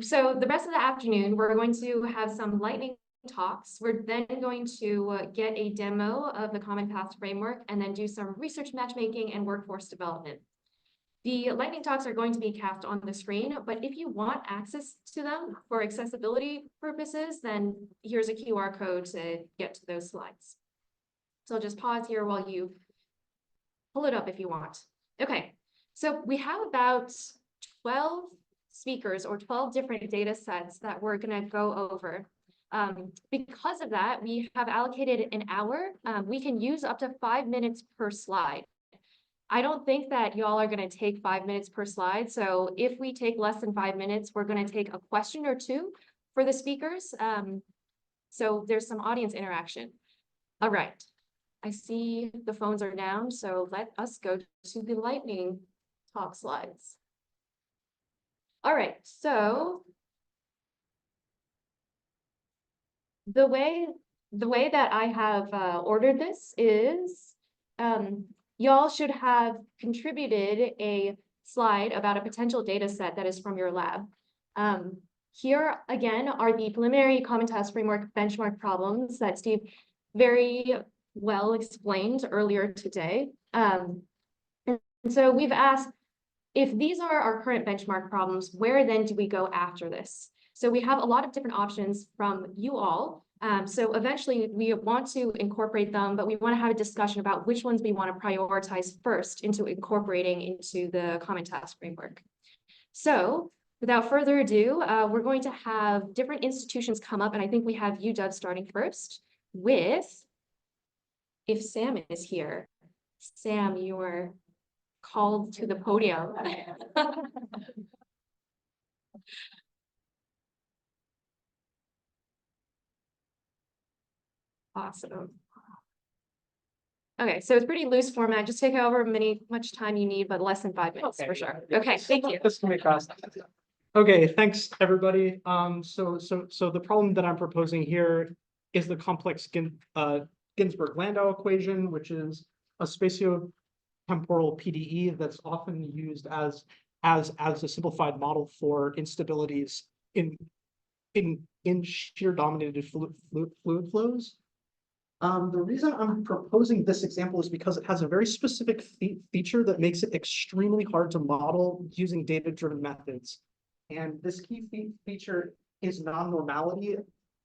So the rest of the afternoon, we're going to have some lightning talks. We're then going to get a demo of the Common Path framework and then do some research matchmaking and workforce development. The lightning talks are going to be cast on the screen, but if you want access to them for accessibility purposes, then here's a QR code to get to those slides. So I'll just pause here while you pull it up if you want. Okay, so we have about 12 speakers or 12 different data sets that we're going to go over. Because of that, we have allocated an hour. We can use up to 5 minutes per slide. I don't think that y'all are going to take 5 minutes per slide. So if we take less than 5 minutes, we're going to take a question or two for the speakers. So there's some audience interaction. All right. I see the phones are down, so let us go to the lightning talk slides. All right, so the way that I have ordered this is y'all should have contributed a slide about a potential data set that is from your lab. Here again are the preliminary Common Task Framework benchmark problems that Steve very well explained earlier today. And so we've asked, if these are our current benchmark problems, where then do we go after this? So we have a lot of different options from you all. So eventually we want to incorporate them, but we want to have a discussion about which ones we want to prioritize first into incorporating into the Common Task Framework. So without further ado, we're going to have different institutions come up, and I think we have UW starting first with, if Sam is here. Sam, you are called to the podium. Awesome. Okay, so it's pretty loose format. Just take however much time you need, but less than 5 minutes for sure. Okay, thank you. This can be fast. Okay, thanks everybody. So the problem that I'm proposing here is the complex Ginzburg-Landau equation, which is a spatiotemporal PDE that's often used as a simplified model for instabilities in shear dominated fluid flows. The reason I'm proposing this example is because it has a very specific feature that makes it extremely hard to model using data-driven methods. And this key feature is non-normality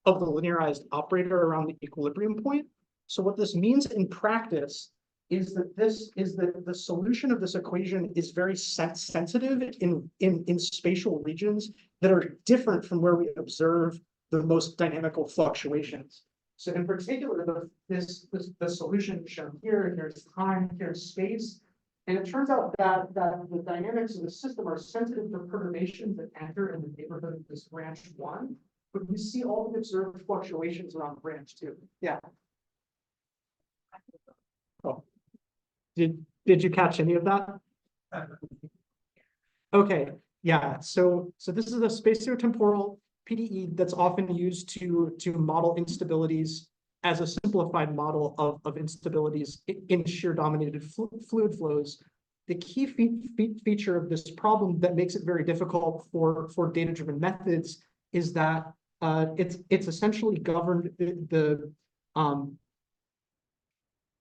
of the linearized operator around the equilibrium point. So what this means in practice is that the solution of this equation is very sensitive in spatial regions that are different from where we observe the most dynamical fluctuations. So in particular, the solution shown here, here's time, here's space. And it turns out that the dynamics of the system are sensitive to perturbations that enter in the neighborhood of this branch 1, but you see all the observed fluctuations around branch 2. Yeah. Oh, did you catch any of that? Okay, yeah. So this is a spatiotemporal PDE that's often used to model instabilities as a simplified model of instabilities in shear dominated fluid flows. The key feature of this problem that makes it very difficult for data-driven methods is that it's essentially governed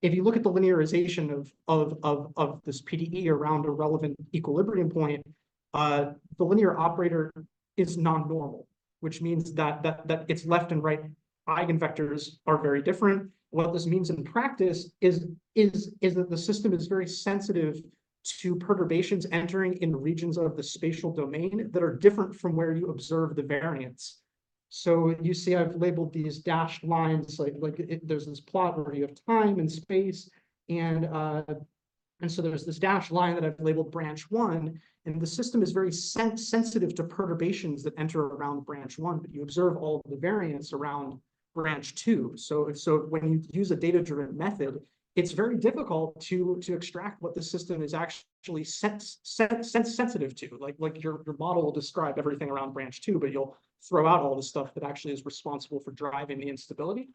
if you look at the linearization of this PDE around a relevant equilibrium point, the linear operator is non-normal, which means that its left and right eigenvectors are very different. What this means in practice is that the system is very sensitive to perturbations entering in regions of the spatial domain that are different from where you observe the variance. So you see I've labeled these dashed lines, there's this plot where you have time and space, and so there's this dashed line that I've labeled branch 1, and the system is very sensitive to perturbations that enter around branch 1, but you observe all of the variance around branch 2. So when you use a data-driven method, it's very difficult to extract what the system is actually sensitive to. Like your model will describe everything around branch 2, but you'll throw out all the stuff that actually is responsible for driving the instability.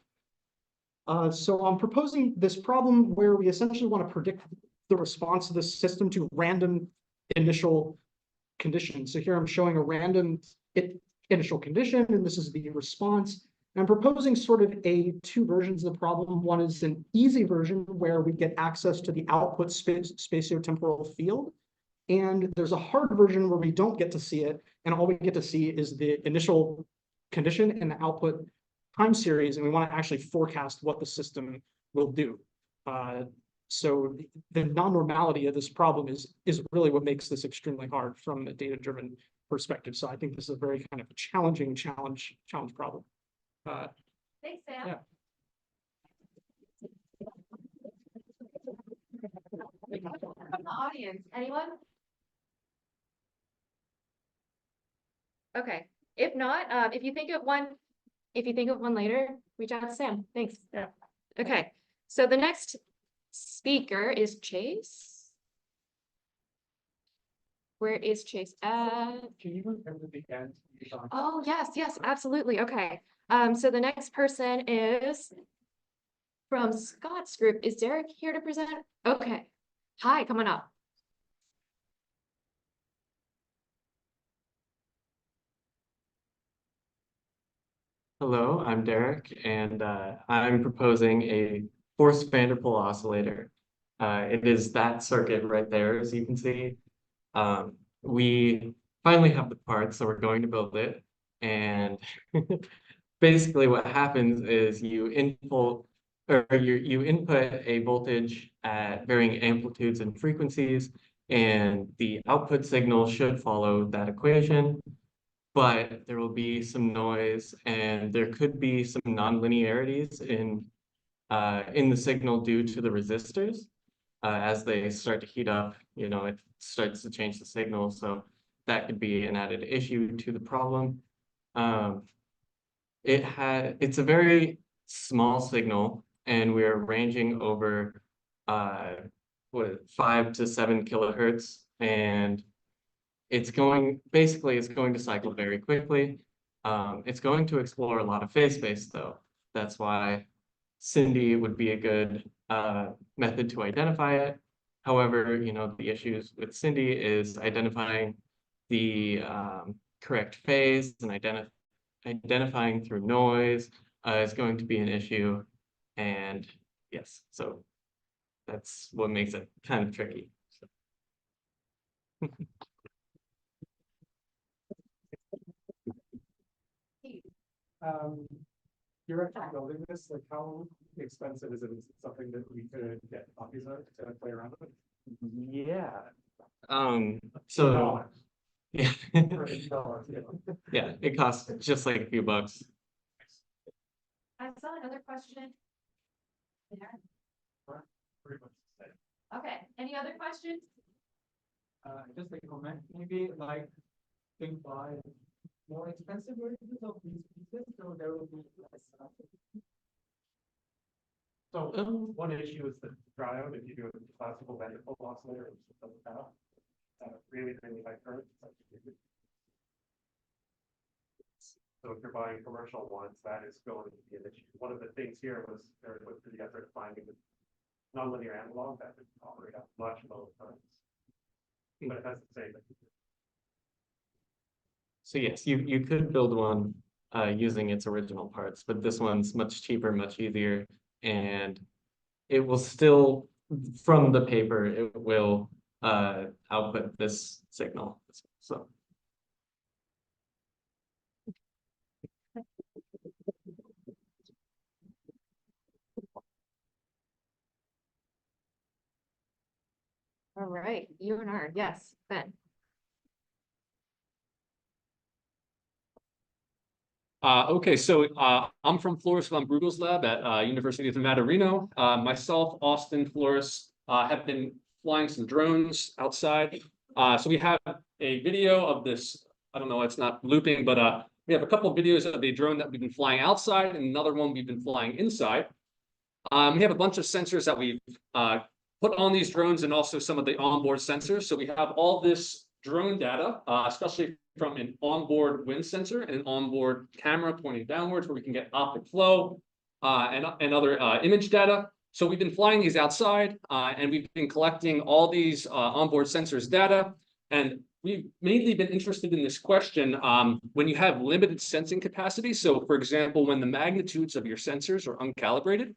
So I'm proposing this problem where we essentially want to predict the response of the system to random initial conditions. So here I'm showing a random initial condition, and this is the response. I'm proposing sort of two versions of the problem. One is an easy version where we get access to the output spatiotemporal field. And there's a hard version where we don't get to see it. And all we get to see is the initial condition and the output time series. And we want to actually forecast what the system will do. So the non-normality of this problem is really what makes this extremely hard from a data-driven perspective. So I think this is a very kind of challenging challenge problem. Thanks, Sam. Yeah. From the audience, anyone? Okay, if not, if you think of one later, reach out to Sam. Thanks. Yeah. Okay, so the next speaker is Chase. Where is Chase at? Can you remember the end? Oh, yes, absolutely. Okay. So the next person is from Scott's group. Is Derek here to present? Okay. Hi, come on up. Hello, I'm Derek, and I'm proposing a forced van der Pol oscillator. It is that circuit right there, as you can see. We finally have the parts, so we're going to build it. And basically what happens is you input a voltage at varying amplitudes and frequencies, and the output signal should follow that equation. But there will be some noise, and there could be some nonlinearities in the signal due to the resistors. As they start to heat up, it starts to change the signal. So that could be an added issue to the problem. It's a very small signal, and we're ranging over 5 to 7 kilohertz, and it's going to cycle very quickly. It's going to explore a lot of phase space though. That's why SINDI would be a good method to identify it. However, the issues with SINDI is identifying the correct phase, and identifying through noise is going to be an issue. And yes, so that's what makes it kind of tricky. So. You're actually building this, like how expensive is it? Is it something that we could get copies of to play around with? Yeah. So yeah. $8, yeah. Yeah, it costs just like a few bucks. I saw another question. There. Pretty much the same. Okay, any other questions? Just a comment, maybe like think by more expensive versions of these pieces, so there will be less. So one issue is the triode. If you do a classical van der Pol oscillator, which it doesn't have really high current. So if you're buying commercial ones, that is going to be an issue. One of the things here was there was the effort finding the nonlinear analog that would operate at much lower currents. But it has the same. So yes, you could build one using its original parts, but this one's much cheaper, much easier, and it will still, from the paper, it will output this signal. So. All right, UNR, yes, Ben. Okay, so I'm from Floris von Bruegel's lab at University of Nevada, Reno. Myself, Austin, Floris have been flying some drones outside. So we have a video of this. I don't know, it's not looping, but we have a couple of videos of a drone that we've been flying outside and another one we've been flying inside. We have a bunch of sensors that we've put on these drones, and also some of the onboard sensors. So we have all this drone data, especially from an onboard wind sensor and an onboard camera pointing downwards, where we can get optic flow and other image data. So we've been flying these outside, and we've been collecting all these onboard sensors data. And we've mainly been interested in this question when you have limited sensing capacity. So for example, when the magnitudes of your sensors are uncalibrated,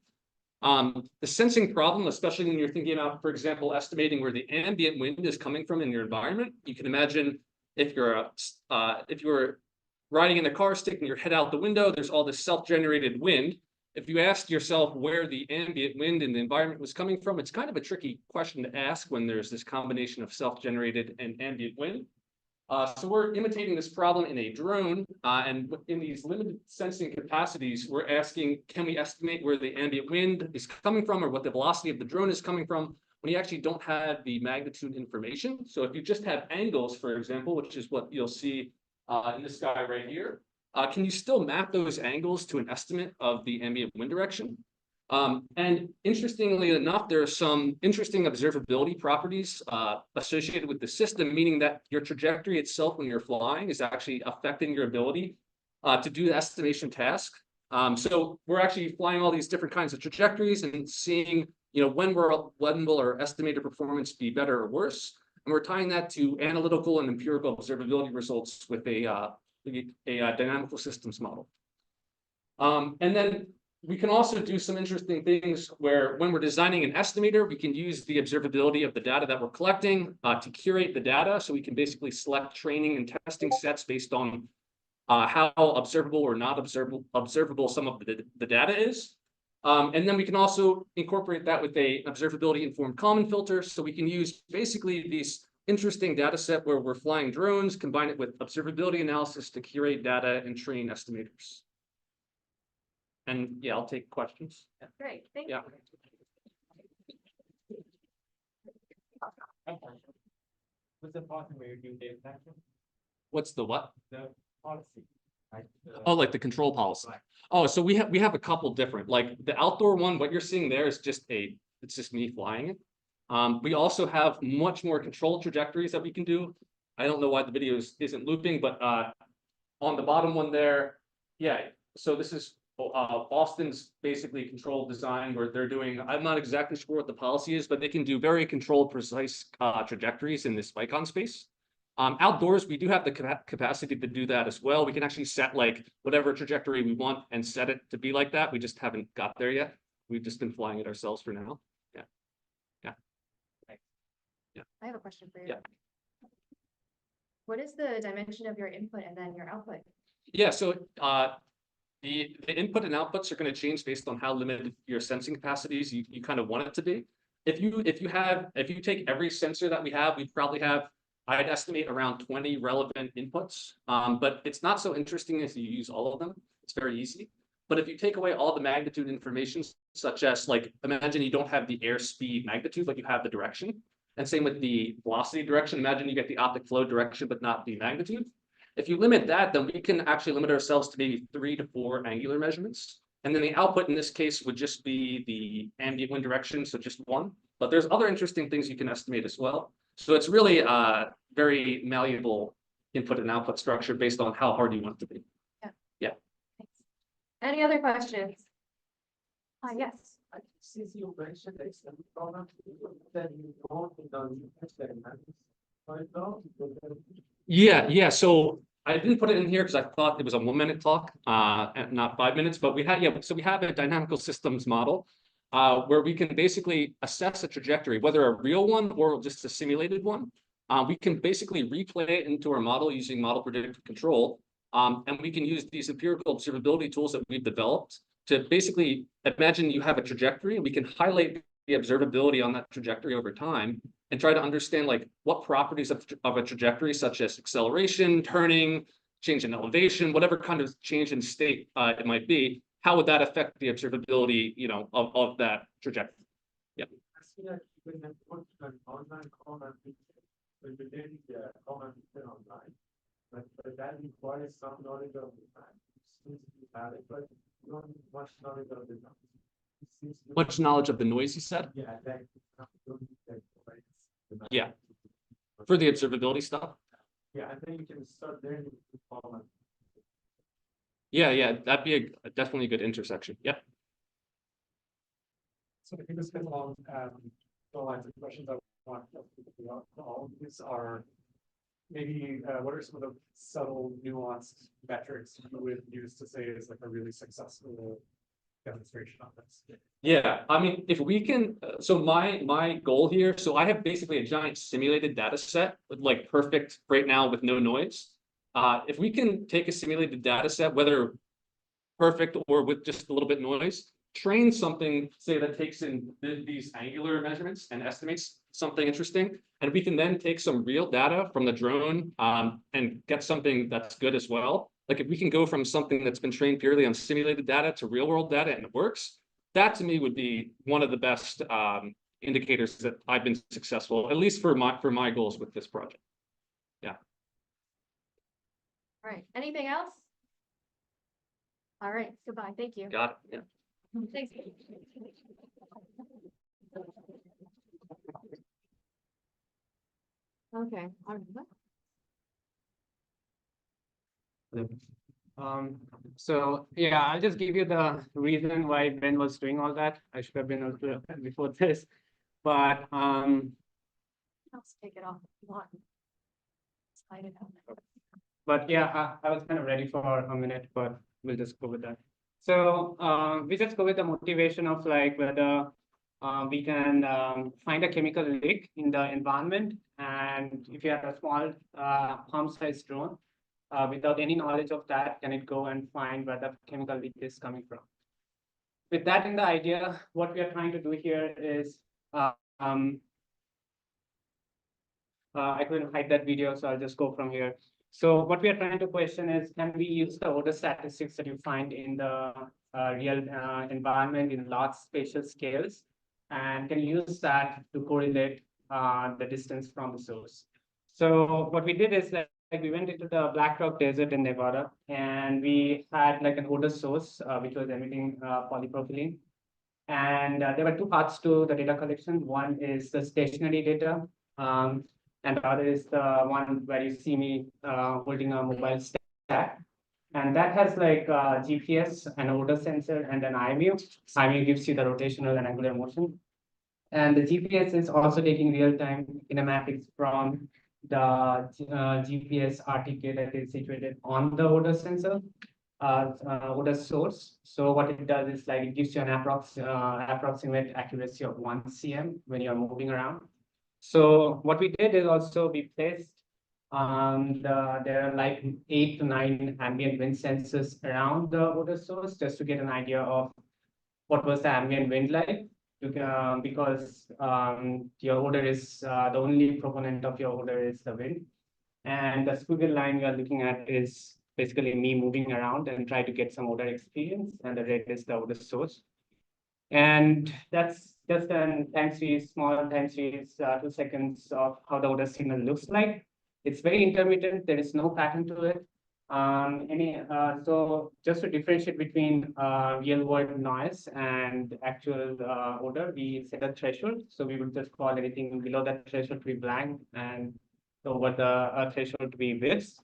the sensing problem, especially when you're thinking about, for example, estimating where the ambient wind is coming from in your environment, you can imagine if you're riding in a car, sticking your head out the window, there's all this self-generated wind. If you asked yourself where the ambient wind in the environment was coming from, it's kind of a tricky question to ask when there's this combination of self-generated and ambient wind. So we're imitating this problem in a drone, and in these limited sensing capacities, we're asking, can we estimate where the ambient wind is coming from or what the velocity of the drone is coming from when you actually don't have the magnitude information? So if you just have angles, for example, which is what you'll see in this guy right here, can you still map those angles to an estimate of the ambient wind direction? And interestingly enough, there are some interesting observability properties associated with the system, meaning that your trajectory itself when you're flying is actually affecting your ability to do the estimation task. So we're actually flying all these different kinds of trajectories and seeing, when will our estimated performance be better or worse? And we're tying that to analytical and empirical observability results with a dynamical systems model. And then we can also do some interesting things where when we're designing an estimator, we can use the observability of the data that we're collecting to curate the data. So we can basically select training and testing sets based on how observable or not observable some of the data is. And then we can also incorporate that with a observability informed Kalman filter. So we can use basically these interesting data set where we're flying drones, combine it with observability analysis to curate data and train estimators. And yeah, I'll take questions. Great, thank you. Yeah. What's the part where you do data collection? What's the what? The policy. Oh, like the control policy. Oh, so we have a couple different, like the outdoor one, what you're seeing there is it's just me flying it. We also have much more controlled trajectories that we can do. I don't know why the video isn't looping, but on the bottom one there, yeah, so this is Austin's basically controlled design where they're doing, I'm not exactly sure what the policy is, but they can do very controlled, precise trajectories in this icon space. Outdoors, we do have the capacity to do that as well. We can actually set like whatever trajectory we want and set it to be like that. We just haven't got there yet. We've just been flying it ourselves for now. Yeah. Yeah. Yeah. I have a question for you. Yeah. What is the dimension of your input and then your output? Yeah, so the input and outputs are going to change based on how limited your sensing capacities you kind of want it to be. If you take every sensor that we have, we probably have, I'd estimate around 20 relevant inputs. But it's not so interesting if you use all of them. It's very easy. But if you take away all the magnitude information, such as like, imagine you don't have the airspeed magnitude, but you have the direction. And same with the velocity direction. Imagine you get the optic flow direction, but not the magnitude. If you limit that, then we can actually limit ourselves to maybe 3 to 4 angular measurements. And then the output in this case would just be the ambient wind direction, so just one. But there's other interesting things you can estimate as well. So it's really a very malleable input and output structure based on how hard you want it to be. Thanks. Any other questions? Yes. Since you mentioned the extended product, then you don't experiments. Yeah. So I didn't put it in here because I thought it was a 1 minute talk, and not 5 minutes. But we have a dynamical systems model where we can basically assess a trajectory, whether a real one or just a simulated one. We can basically replay it into our model using model predictive control. And we can use these empirical observability tools that we've developed to basically imagine you have a trajectory, and we can highlight the observability on that trajectory over time and try to understand like what properties of a trajectory, such as acceleration, turning, change in elevation, whatever kind of change in state it might be, how would that affect the observability, of that trajectory? Yeah. I see that you can put an online comment, when you're getting the comment online, but that requires some knowledge of the time. Seems to be valid, but not much knowledge of the time. Much knowledge of the noise, you said? Yeah, Yeah. For the observability stuff? Yeah, I think you can start there with the comment. Yeah, that'd be definitely a good intersection. Yeah. So if you just spend along the lines of questions I want to all of these are maybe, what are some of the subtle nuanced metrics you would use to say is like a really successful demonstration on this? Yeah, I mean, if we can, so my goal here, so I have basically a giant simulated data set with like perfect right now with no noise. If we can take a simulated data set, whether perfect or with just a little bit noise, train something, say that takes in these angular measurements and estimates something interesting. And we can then take some real data from the drone and get something that's good as well. Like if we can go from something that's been trained purely on simulated data to real world data and it works, that to me would be one of the best indicators that I've been successful, at least for my goals with this project. All right, anything else? All right, goodbye, thank you. Got it. Yeah. Thanks. Okay. So yeah, I'll just give you the reason why Ben was doing all that. I should have been a little before this, but Let's take it off if you want. Slide it out. But yeah, I was kind of ready for a minute, but we'll just go with that. So we just go with the motivation of like whether we can find a chemical leak in the environment, and if you have a small palm-sized drone, without any knowledge of that, can it go and find where the chemical leak is coming from? With that in the idea, what we are trying to do here is I couldn't hide that video, so I'll just go from here. So what we are trying to question is, can we use the odor statistics that you find in the real environment in large spatial scales, and can use that to correlate the distance from the source? So what we did is like we went into the Black Rock Desert in Nevada, and we had like an odor source which was emitting polypropylene. And there were two parts to the data collection. One is the stationary data, and the other is the one where you see me holding a mobile stack. And that has like GPS, an odor sensor, and an IMU. IMU gives you the rotational and angular motion. And the GPS is also taking real-time kinematics from the GPS RTK that is situated on the odor sensor, odor source. So what it does is like it gives you an approximate accuracy of 1 cm when you're moving around. So what we did is also we placed there are like 8 to 9 ambient wind sensors around the odor source just to get an idea of what was the ambient wind like. Because your odor is the only proponent of your odor is the wind. And the squiggly line we are looking at is basically me moving around and try to get some odor experience, and the red is the odor source. And that's just a time series, small time series, 2 seconds of how the odor signal looks like. It's very intermittent, there is no pattern to it. So just to differentiate between real world noise and actual odor, we set a threshold. So we would just call anything below that threshold to be blank and over the threshold to be width.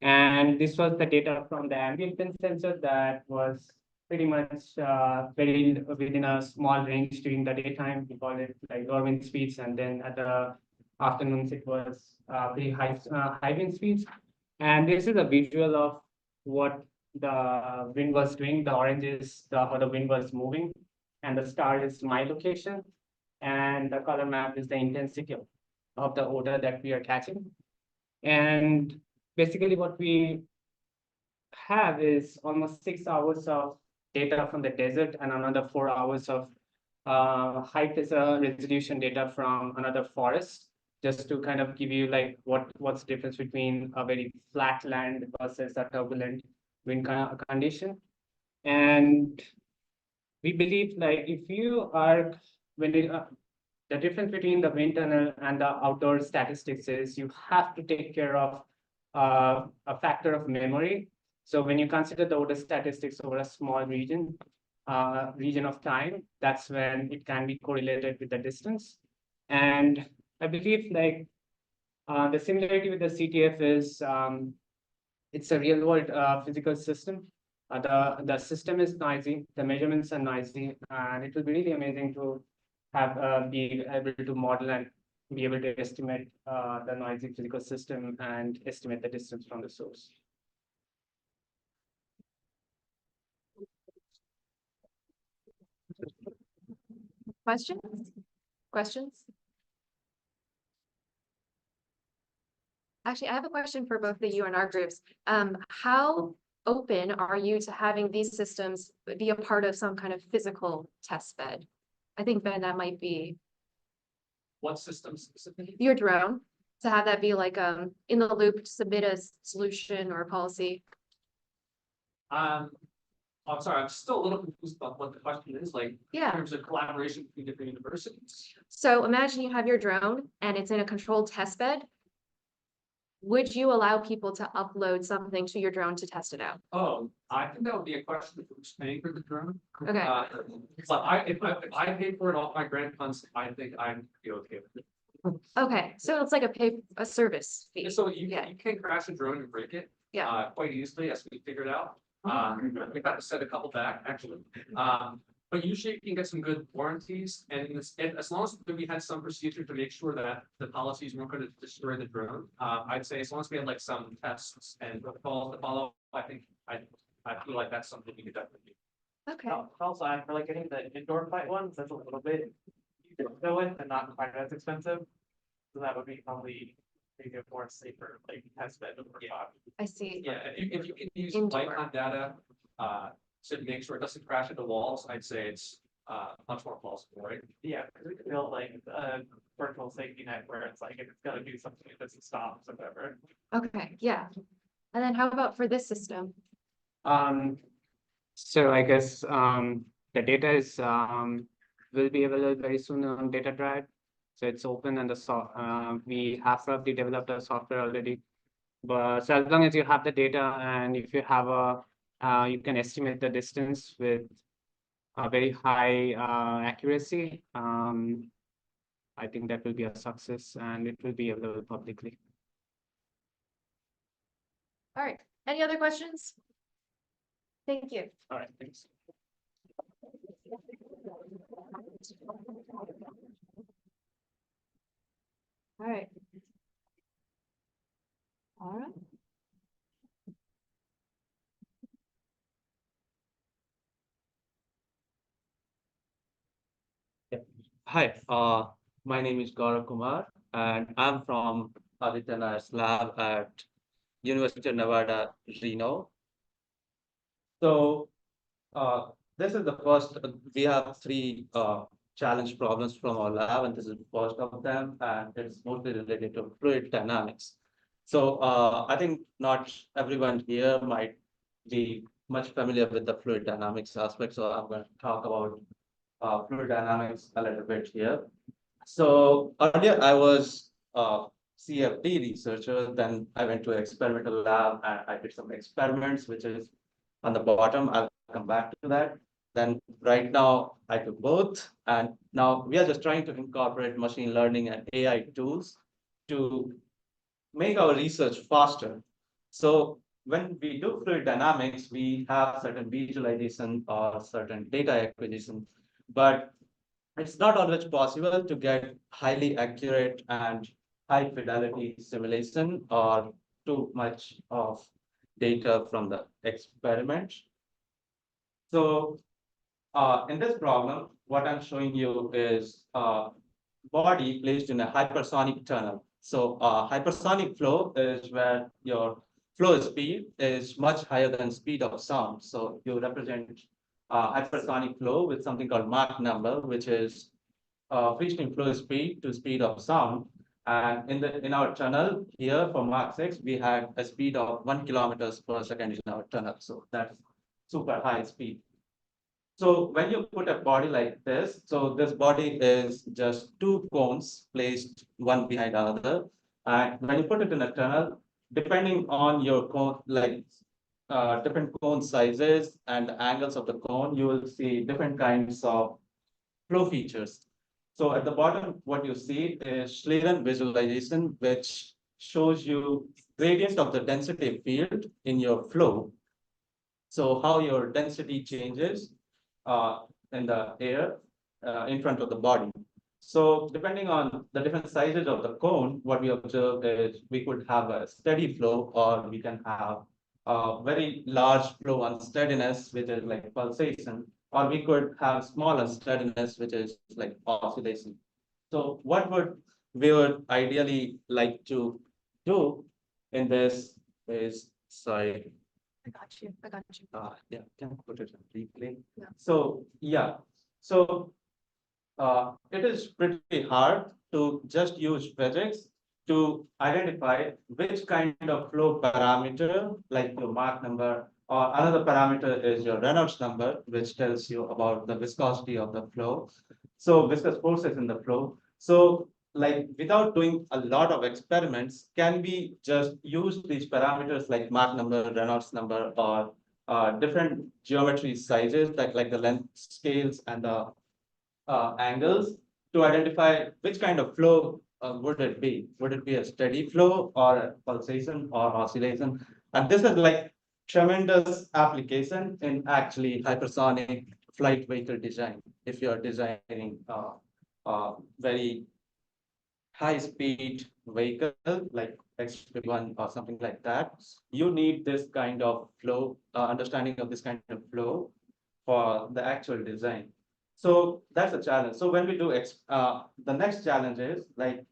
And this was the data from the ambient wind sensor that was pretty much very within a small range during the daytime. We call it like low wind speeds, and then at the afternoons it was pretty high wind speeds. And this is a visual of what the wind was doing. The orange is how the wind was moving, and the star is my location, and the color map is the intensity of the odor that we are catching. And basically what we have is almost 6 hours of data from the desert and another 4 hours of high pressure resolution data from another forest, just to kind of give you like what's the difference between a very flat land versus a turbulent wind condition. And we believe like if you are the difference between the wind tunnel and the outdoor statistics is you have to take care of a factor of memory. So when you consider the odor statistics over a small region of time, that's when it can be correlated with the distance. And I believe like the similarity with the CTF is it's a real world physical system. The system is noisy, the measurements are noisy, and it will be really amazing to have be able to model and be able to estimate the noisy physical system and estimate the distance from the source. Questions? Questions? Actually, I have a question for both the UNR groups. How open are you to having these systems be a part of some kind of physical test bed? I think, Ben, that might be What systems specifically? your drone, to have that be like, in the loop, to submit a solution or a policy. I'm sorry, I'm still a little confused about what the question is, like, in Yeah, terms of collaboration between different universities. so imagine you have your drone and it's in a controlled test bed. Would you allow people to upload something to your drone to test it out? Oh, I think that would be a question of who's paying for the drone. Okay, But if I pay for it off my grant funds, I think I'm be okay with it. okay, so it's like a service fee. So you Yeah. you can crash a drone and break it. Yeah. Quite easily, as we figured out. We've had to set a couple back, actually. But usually you can get some good warranties, and as long as we had some procedure to make sure that the policies weren't going to destroy the drone, I'd say as long as we had like some tests and protocols to follow, I think I feel like that's something we could definitely do. Okay, Also, I'm for like getting the indoor flight ones, that's a little bit easier to go with and not quite as expensive. So that would be probably maybe a more safer, like test bed or Yeah. I see. Yeah, if you can use Indoor. Lycon data, to make sure it doesn't crash into walls, I'd say it's much more plausible, right? Yeah, because we could build like a virtual safety net where it's like if it's gonna do something, it doesn't stop or whatever. Okay, yeah. And then how about for this system? So I guess the data is will be available very soon on Data Drive. So it's open and we have probably developed a software already. But so as long as you have the data and if you have you can estimate the distance with a very high accuracy. I think that will be a success and it will be available publicly. All right, any other questions? Thank you. All right, thanks. All right. All right. Hi, my name is Gaurav Kumar, and I'm from Aditya Nair's lab at University of Nevada, Reno. So, this is the first, we have three challenge problems from our lab, and this is the first of them, and it's mostly related to fluid dynamics. So, I think not everyone here might be much familiar with the fluid dynamics aspect, so I'm going to talk about fluid dynamics a little bit here. So earlier I was a CFD researcher, then I went to an experimental lab and I did some experiments, which is on the bottom. I'll come back to that. Then right now I do both. And now we are just trying to incorporate machine learning and AI tools to make our research faster. So when we do fluid dynamics, we have certain visualization or certain data acquisition, but it's not always possible to get highly accurate and high fidelity simulation or too much of data from the experiment. So in this problem, what I'm showing you is a body placed in a hypersonic tunnel. So hypersonic flow is where your flow speed is much higher than speed of sound. So you represent hypersonic flow with something called Mach number, which is free stream flow speed to speed of sound. And in our tunnel here for Mach 6, we had a speed of 1 kilometers per second in our tunnel. So that's super high speed. So when you put a body like this, so this body is just two cones placed one behind another. And when you put it in a tunnel, depending on your cone, like different cone sizes and the angles of the cone, you will see different kinds of flow features. So at the bottom, what you see is Schlieren visualization, which shows you gradient of the density field in your flow. So how your density changes in the air in front of the body. So depending on the different sizes of the cone, what we observe is we could have a steady flow, or we can have a very large flow unsteadiness, which is like pulsation, or we could have small unsteadiness, which is like oscillation. So what we would ideally like to do in this is, sorry, I got you. yeah, can I put it in replay? Yeah. So, yeah, so it is pretty hard to just use physics to identify which kind of flow parameter, like your Mach number, or another parameter is your Reynolds number, which tells you about the viscosity of the flow. So viscous forces in the flow. So like without doing a lot of experiments, can we just use these parameters like Mach number, Reynolds number, or different geometry sizes like the length scales and the angles to identify which kind of flow would it be? Would it be a steady flow or a pulsation or oscillation? And this is like tremendous application in actually hypersonic flight vehicle design. If you're designing very high speed vehicle like X-51 or something like that, you need this kind of flow, understanding of this kind of flow for the actual design. So that's a challenge. So when we do the next challenge is like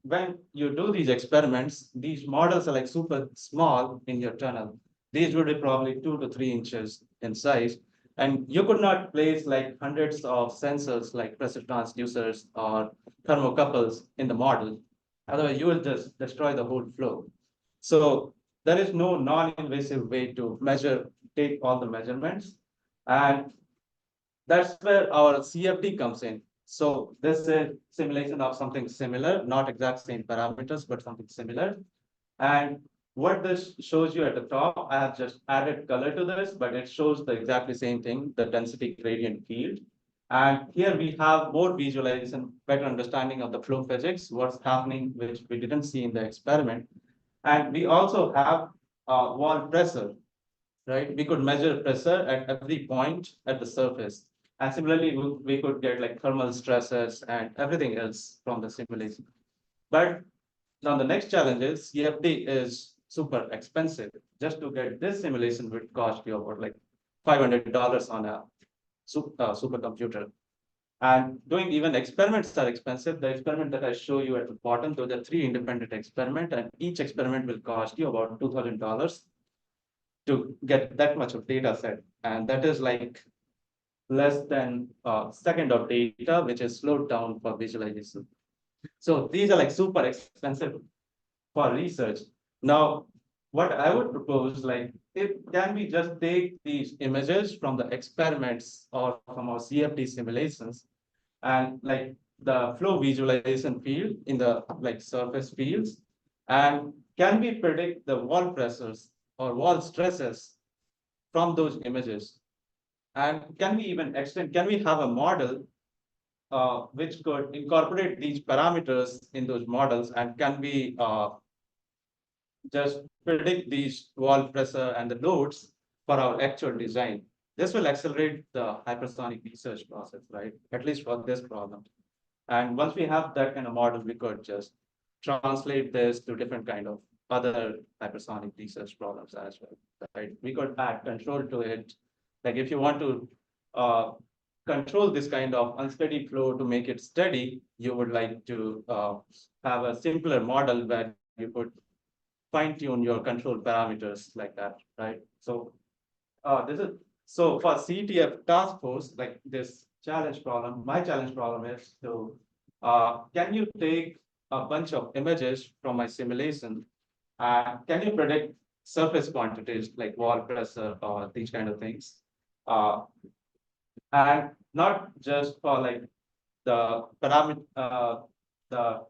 when you do these experiments, these models are like super small in your tunnel. These would be probably 2 to 3 inches in size. And you could not place like hundreds of sensors like pressure transducers or thermocouples in the model. Otherwise, you will just destroy the whole flow. So there is no non-invasive way to measure, take all the measurements. And that's where our CFD comes in. So this is simulation of something similar, not exact same parameters, but something similar. And what this shows you at the top, I have just added color to this, but it shows the exactly same thing, the density gradient field. And here we have more visualization, better understanding of the flow physics, what's happening, which we didn't see in the experiment. And we also have wall pressure, right? We could measure pressure at every point at the surface. And similarly, we could get like thermal stresses and everything else from the simulation. But now the next challenge is CFD is super expensive. Just to get this simulation would cost you about like $500 on a supercomputer. And doing even experiments are expensive. The experiment that I show you at the bottom, those are 3 independent experiments, and each experiment will cost you about $2,000 to get that much of data set. And that is like less than a second of data, which is slowed down for visualization. So these are like super expensive for research. Now, what I would propose, like, can we just take these images from the experiments or from our CFD simulations and like the flow visualization field in the like surface fields, and can we predict the wall pressures or wall stresses from those images? And can we even extend, can we have a model which could incorporate these parameters in those models, and can we just predict these wall pressure and the loads for our actual design? This will accelerate the hypersonic research process, right? At least for this problem. And once we have that kind of model, we could just translate this to different kind of other hypersonic research problems as well, right? We could add control to it. Like if you want to control this kind of unsteady flow to make it steady, you would like to have a simpler model where you could fine tune your control parameters like that, right? So this is, so for CTF task force, like this challenge problem, my challenge problem is to, can you take a bunch of images from my simulation, and can you predict surface quantities like wall pressure or these kind of things? And not just for like the parameter, the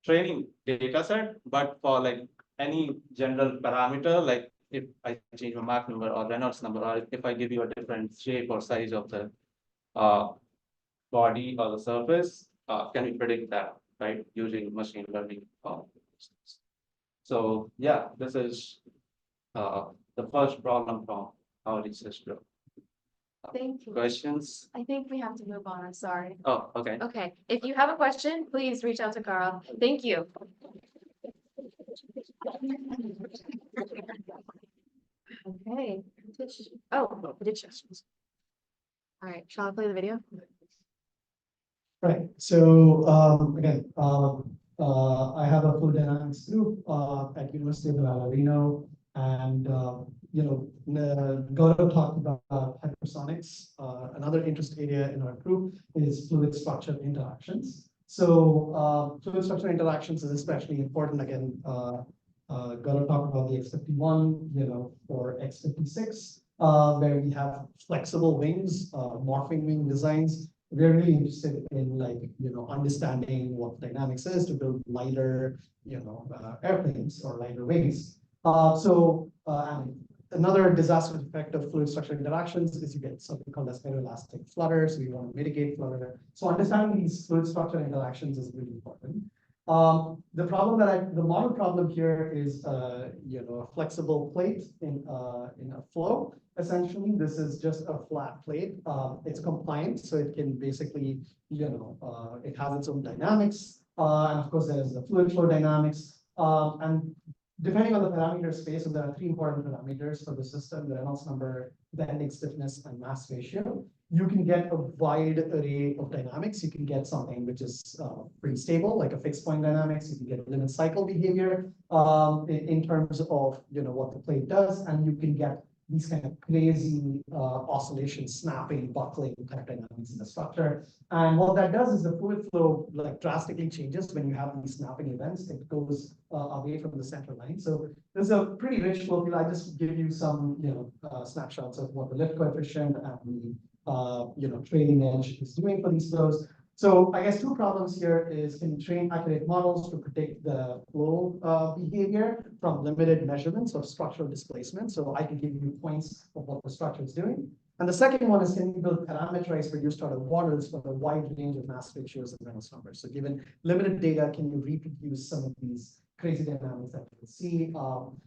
training data set, but for like any general parameter, like if I change my Mach number or Reynolds number, or if I give you a different shape or size of the body or the surface, can we predict that, right? Using machine learning. So yeah, this is the first problem from our research group. Thank you. questions? I think we have to move on. I'm sorry. Oh, okay. Okay, if you have a question, please reach out to Carl. Thank you. Okay. Oh, all right, shall I play the video? Right, so again, I have a fluid dynamics group at University of Nevada, Reno, and Gaurav talked about hypersonics. Another interest area in our group is fluid structure interactions. So fluid structure interactions is especially important. Again, Gaurav talked about the X-51, or X-56, where we have flexible wings, morphing wing designs. We're really interested in understanding what dynamics is to build lighter, airplanes or lighter wings. And another disastrous effect of fluid structure interactions is you get something called as aeroelastic flutter. So you want to mitigate flutter. So understanding these fluid structure interactions is really important. The model problem here is, a flexible plate in a flow. Essentially, this is just a flat plate. It's compliant, so it can basically, it has its own dynamics. And of course, there's the fluid flow dynamics. And depending on the parameter space, so there are 3 important parameters for the system: the Reynolds number, bending stiffness, and mass ratio. You can get a wide array of dynamics. You can get something which is pretty stable, like a fixed point dynamics. You can get limit cycle behavior in terms of what the plate does, and you can get these kind of crazy oscillations, snapping, buckling type dynamics in the structure. And what that does is the fluid flow drastically changes when you have these snapping events. It goes away from the center line. So this is a pretty rich flow field. I just give you some snapshots of what the lift coefficient and the trailing edge is doing for these flows. So I guess 2 problems here is, can you train accurate models to predict the flow behavior from limited measurements of structural displacement? So I can give you points of what the structure is doing. And the second one is, can you build parameterized reduced order models for a wide range of mass ratios and Reynolds numbers? So given limited data, can you reproduce some of these crazy dynamics that you can see?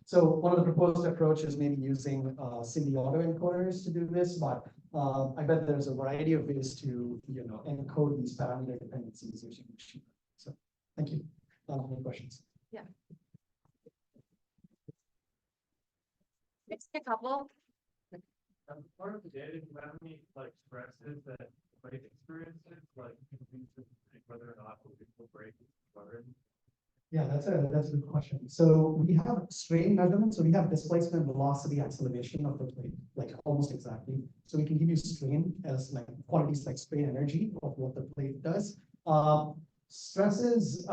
So one of the proposed approaches maybe using Cindy autoencoders to do this, but I bet there's a variety of ways to encode these parameter dependencies using machine learning. So thank you. Any questions? Yeah. It's a couple. Part of the data, do you have any stresses that plate experiences, whether or not it will break flutter? Yeah, that's a good question. So we have strain measurements. So we have displacement, velocity, acceleration of the plate, almost exactly. So we can give you strain as quantities like strain energy of what the plate does. Stresses,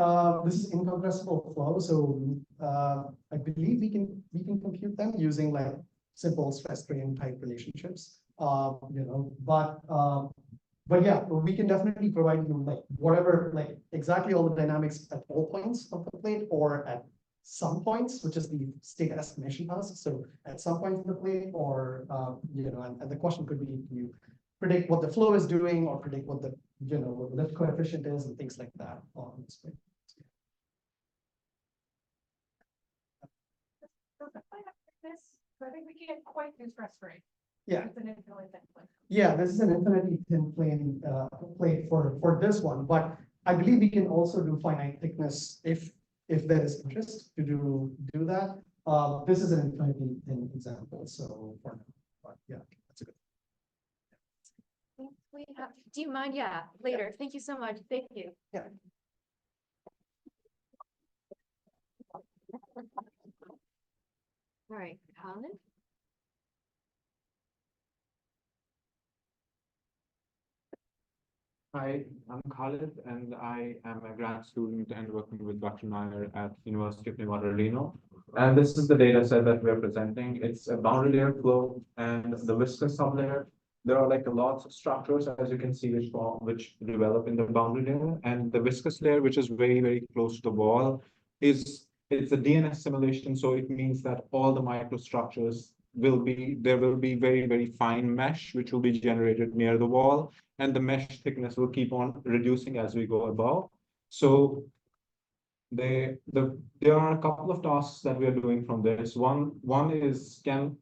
this is incompressible flow. So I believe we can compute them using simple stress strain type relationships. But yeah, we can definitely provide you whatever, exactly all the dynamics at all points of the plate or at some points, which is the state estimation task. So at some point in the plate, or and the question could be, do you predict what the flow is doing, or predict what the what the lift coefficient is, and things like that on this plate. I think we can't quite do stress strain. Yeah. It's an infinitely thin plate. Yeah, this is an infinitely thin plate for this one, but I believe we can also do finite thickness if there is interest to do that. This is an infinitely thin example, so for now, but yeah, that's a good. Do you mind? Yeah, later. Thank you so much. Thank you. Yeah. All right, Colin. Hi, I'm Khalid, and I am a grad student and working with Dr. Nair at University of Nevada, Reno. And this is the data set that we're presenting. It's a boundary layer flow and the viscous sublayer. There are lots of structures, as you can see, which develop in the boundary layer. And the viscous layer, which is very, very close to the wall, it's a DNS simulation. So it means that all the microstructures there will be very, very fine mesh, which will be generated near the wall. And the mesh thickness will keep on reducing as we go above. So there are a couple of tasks that we are doing from this. One is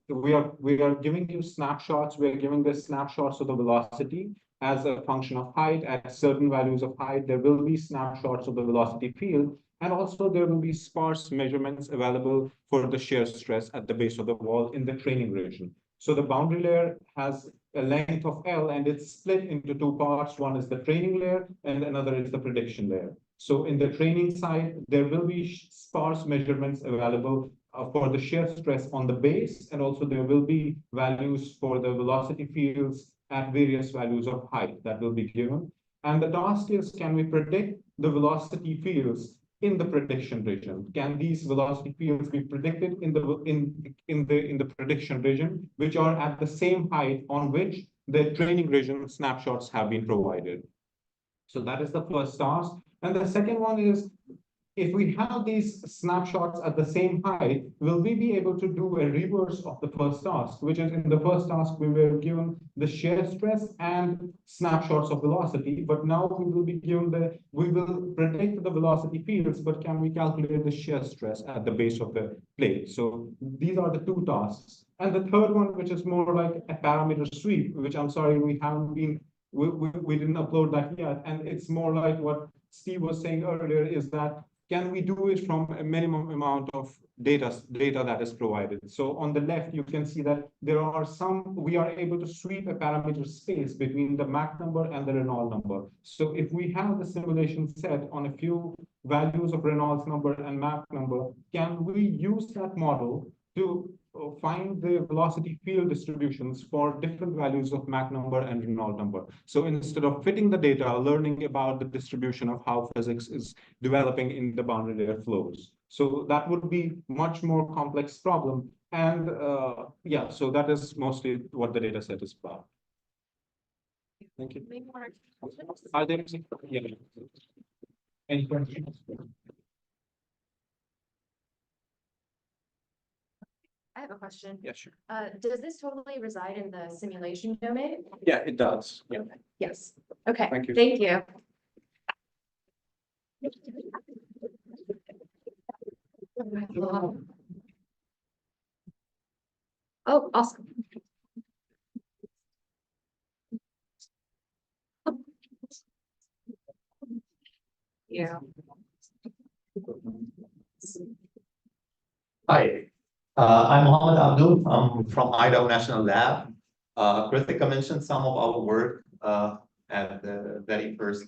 we are giving you snapshots. We are giving the snapshots of the velocity as a function of height. At certain values of height, there will be snapshots of the velocity field, and also there will be sparse measurements available for the shear stress at the base of the wall in the training region. So the boundary layer has a length of L, and it's split into two parts. One is the training layer and another is the prediction layer. So in the training side, there will be sparse measurements available for the shear stress on the base, and also there will be values for the velocity fields at various values of height that will be given. And the task is, can we predict the velocity fields in the prediction region? Can these velocity fields be predicted in the prediction region, which are at the same height on which the training region snapshots have been provided? So that is the first task. And the second one is, if we have these snapshots at the same height, will we be able to do a reverse of the first task, which is in the first task, we were given the shear stress and snapshots of velocity, but now we will be given we will predict the velocity fields, but can we calculate the shear stress at the base of the plate? So these are the two tasks. And the third one, which is more like a parameter sweep, which I'm sorry, we didn't upload that yet. And it's more like what Steve was saying earlier, is that can we do it from a minimum amount of data that is provided? So on the left, you can see that we are able to sweep a parameter space between the Mach number and the Reynolds number. So if we have the simulation set on a few values of Reynolds number and Mach number, can we use that model to find the velocity field distributions for different values of Mach number and Reynolds number? So instead of fitting the data, learning about the distribution of how physics is developing in the boundary layer flows. So that would be much more complex problem. And yeah, so that is mostly what the data set is about. Thank you. Maybe more questions? Are there any questions? I have a question. Yeah, sure. Does this totally reside in the simulation domain? Yeah, it does. Yeah. Okay. Yes. Okay. Thank you. Thank you. Oh, awesome. Yeah. Hi, I'm Mohammed Abdul. I'm from Idaho National Lab. Kritika mentioned some of our work at the very first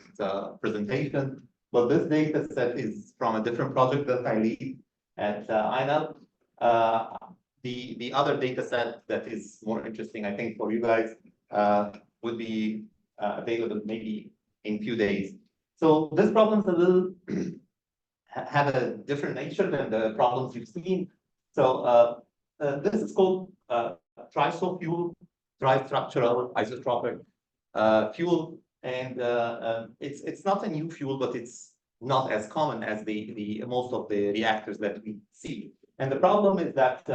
presentation, but this data set is from a different project that I lead at INAL. The other data set that is more interesting, I think, for you guys would be available maybe in a few days. So this problem is a little have a different nature than the problems you've seen. So this is called trisulfuel tristructural isotropic fuel, and it's not a new fuel, but it's not as common as the most of the reactors that we see. And the problem is that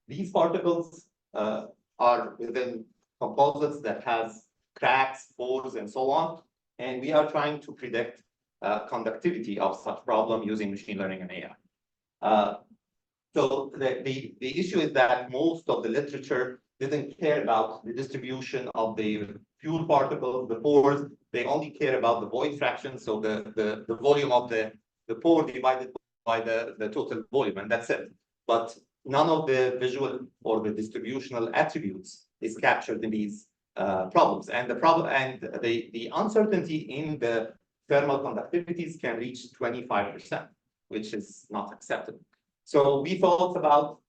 these particles are within composites that has cracks, pores, and so on. And we are trying to predict conductivity of such problem using machine learning and AI. So the issue is that most of the literature didn't care about the distribution of the fuel particles, the pores. They only care about the void fraction, so the volume of the pore divided by the total volume, and that's it. But none of the visual or the distributional attributes is captured in these problems. And the uncertainty in the thermal conductivities can reach 25%, which is not acceptable. So we thought about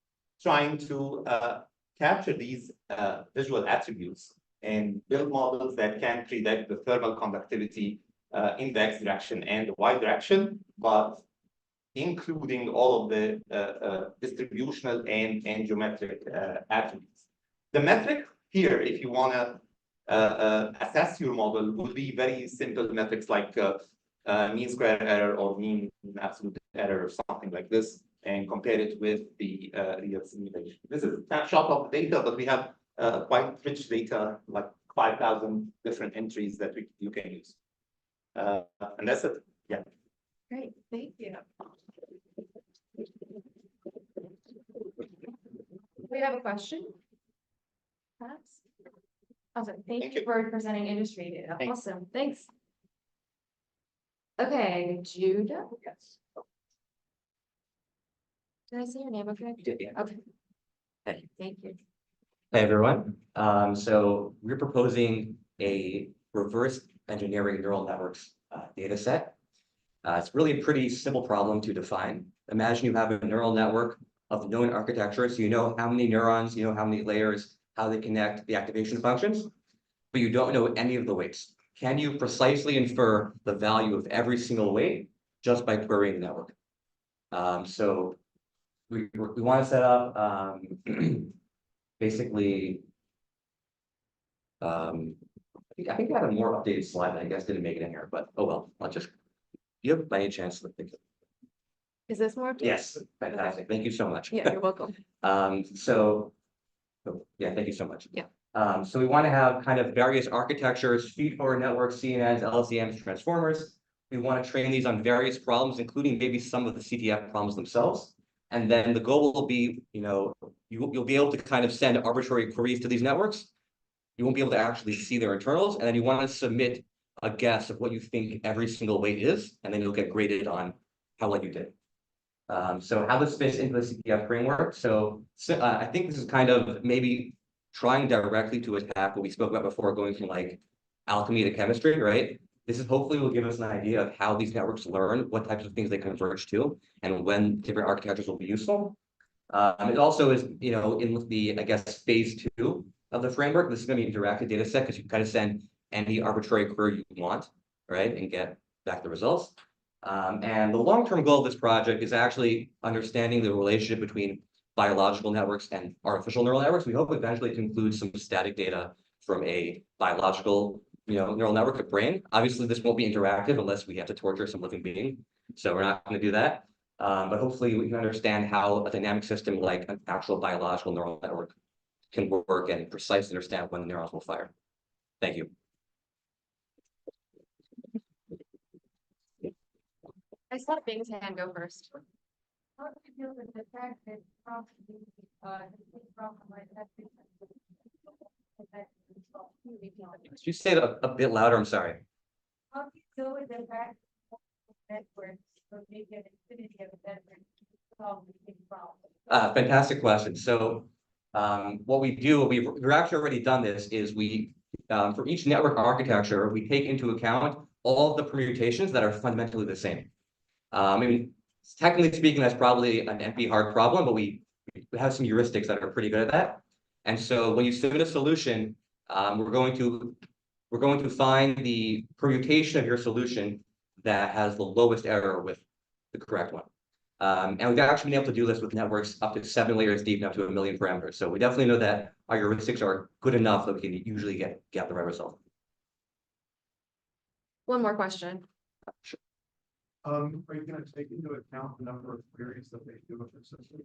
trying to capture these visual attributes and build models that can predict the thermal conductivity in the x direction and the y direction, but including all of the distributional and geometric attributes. The metric here, if you want to assess your model, would be very simple metrics like mean square error or mean absolute error or something like this, and compare it with the real simulation. This is a snapshot of the data, but we have quite rich data, like 5,000 different entries that you can use. And that's it. Yeah. Great, thank you. We have a question? Perhaps? Awesome, thank you for presenting industry data. Thanks. Awesome, thanks. Okay, Judah? Yes. Did I say your name okay? You did, yeah. Okay. Thank you. Thank you. Hey, everyone. So we're proposing a reverse engineering neural networks data set. It's really a pretty simple problem to define. Imagine you have a neural network of known architecture, so you know how many neurons, you know how many layers, how they connect, the activation functions, but you don't know any of the weights. Can you precisely infer the value of every single weight just by querying the network? So we want to set up basically. I think I have a more updated slide. I guess didn't make it in here, but oh well. I'll just. You have by any chance to think. Is this more? Yes, fantastic. Thank you so much. Yeah, you're welcome. Yeah, thank you so much. Yeah. So we want to have kind of various architectures, feed-forward networks, CNNs, LLVMs, transformers. We want to train these on various problems, including maybe some of the CTF problems themselves. And then the goal will be, you'll be able to kind of send arbitrary queries to these networks. You won't be able to actually see their internals, and then you want to submit a guess of what you think every single weight is, and then you'll get graded on how well you did. So how this fits into the CTF framework. So I think this is kind of maybe trying directly to attack what we spoke about before, going from like alchemy to chemistry, right? This is hopefully will give us an idea of how these networks learn, what types of things they converge to, and when different architectures will be useful. It also is, in the, I guess, phase 2 of the framework, this is going to be an interactive data set because you can kind of send any arbitrary query you want, right, and get back the results. And the long-term goal of this project is actually understanding the relationship between biological networks and artificial neural networks. We hope eventually to include some static data from a biological, neural network of brain. Obviously, this won't be interactive unless we have to torture some living being. So we're not going to do that. But hopefully we can understand how a dynamic system like an actual biological neural network can work and precisely understand when the neurons will fire. Thank you. I saw Bing's hand go first. How do you deal with the fact that probably, Could you say it a bit louder? I'm sorry. how do you deal with the fact that networks, so maybe an infinity of networks solve the same problem? Fantastic question. So what we do, we've actually already done this, is we, for each network architecture, we take into account all of the permutations that are fundamentally the same. I mean, technically speaking, that's probably an NP-hard problem, but we have some heuristics that are pretty good at that. And so when you submit a solution, we're going to find the permutation of your solution that has the lowest error with the correct one. And we've actually been able to do this with networks up to 7 layers deep and up to 1 million parameters. So we definitely know that our heuristics are good enough that we can usually get the right result. One more question. Sure. Are you going to take into account the number of queries that they do with the system?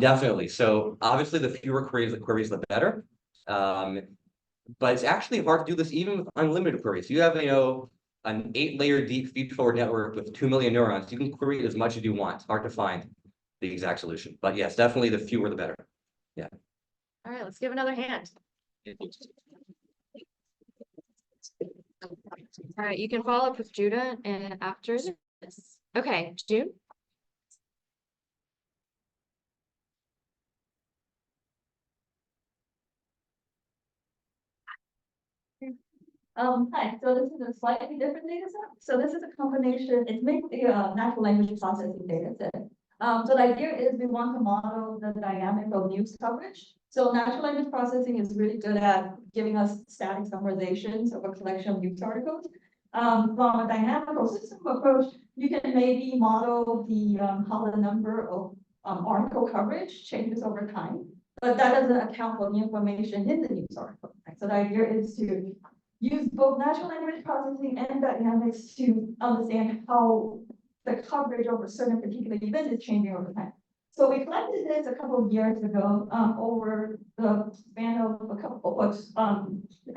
Definitely. So obviously the fewer queries, the better. But it's actually hard to do this even with unlimited queries. You have, an 8-layer deep feed-forward network with 2 million neurons. You can query as much as you want. It's hard to find the exact solution. But yes, definitely the fewer the better. Yeah. All right, let's give another hand. All right, you can follow up with Judah and after this. Okay, June. Hi, so this is a slightly different data set. So this is a combination, it's mainly a natural language processing data set. So the idea is we want to model the dynamic of news coverage. So natural language processing is really good at giving us static summarizations of a collection of news articles. From a dynamical system approach, you can maybe model the how the number of article coverage changes over time, but that doesn't account for the information in the news article. Right? So the idea is to use both natural language processing and dynamics to understand how the coverage of a certain particular event is changing over time. So we collected this a couple of years ago over the span of a couple of books, I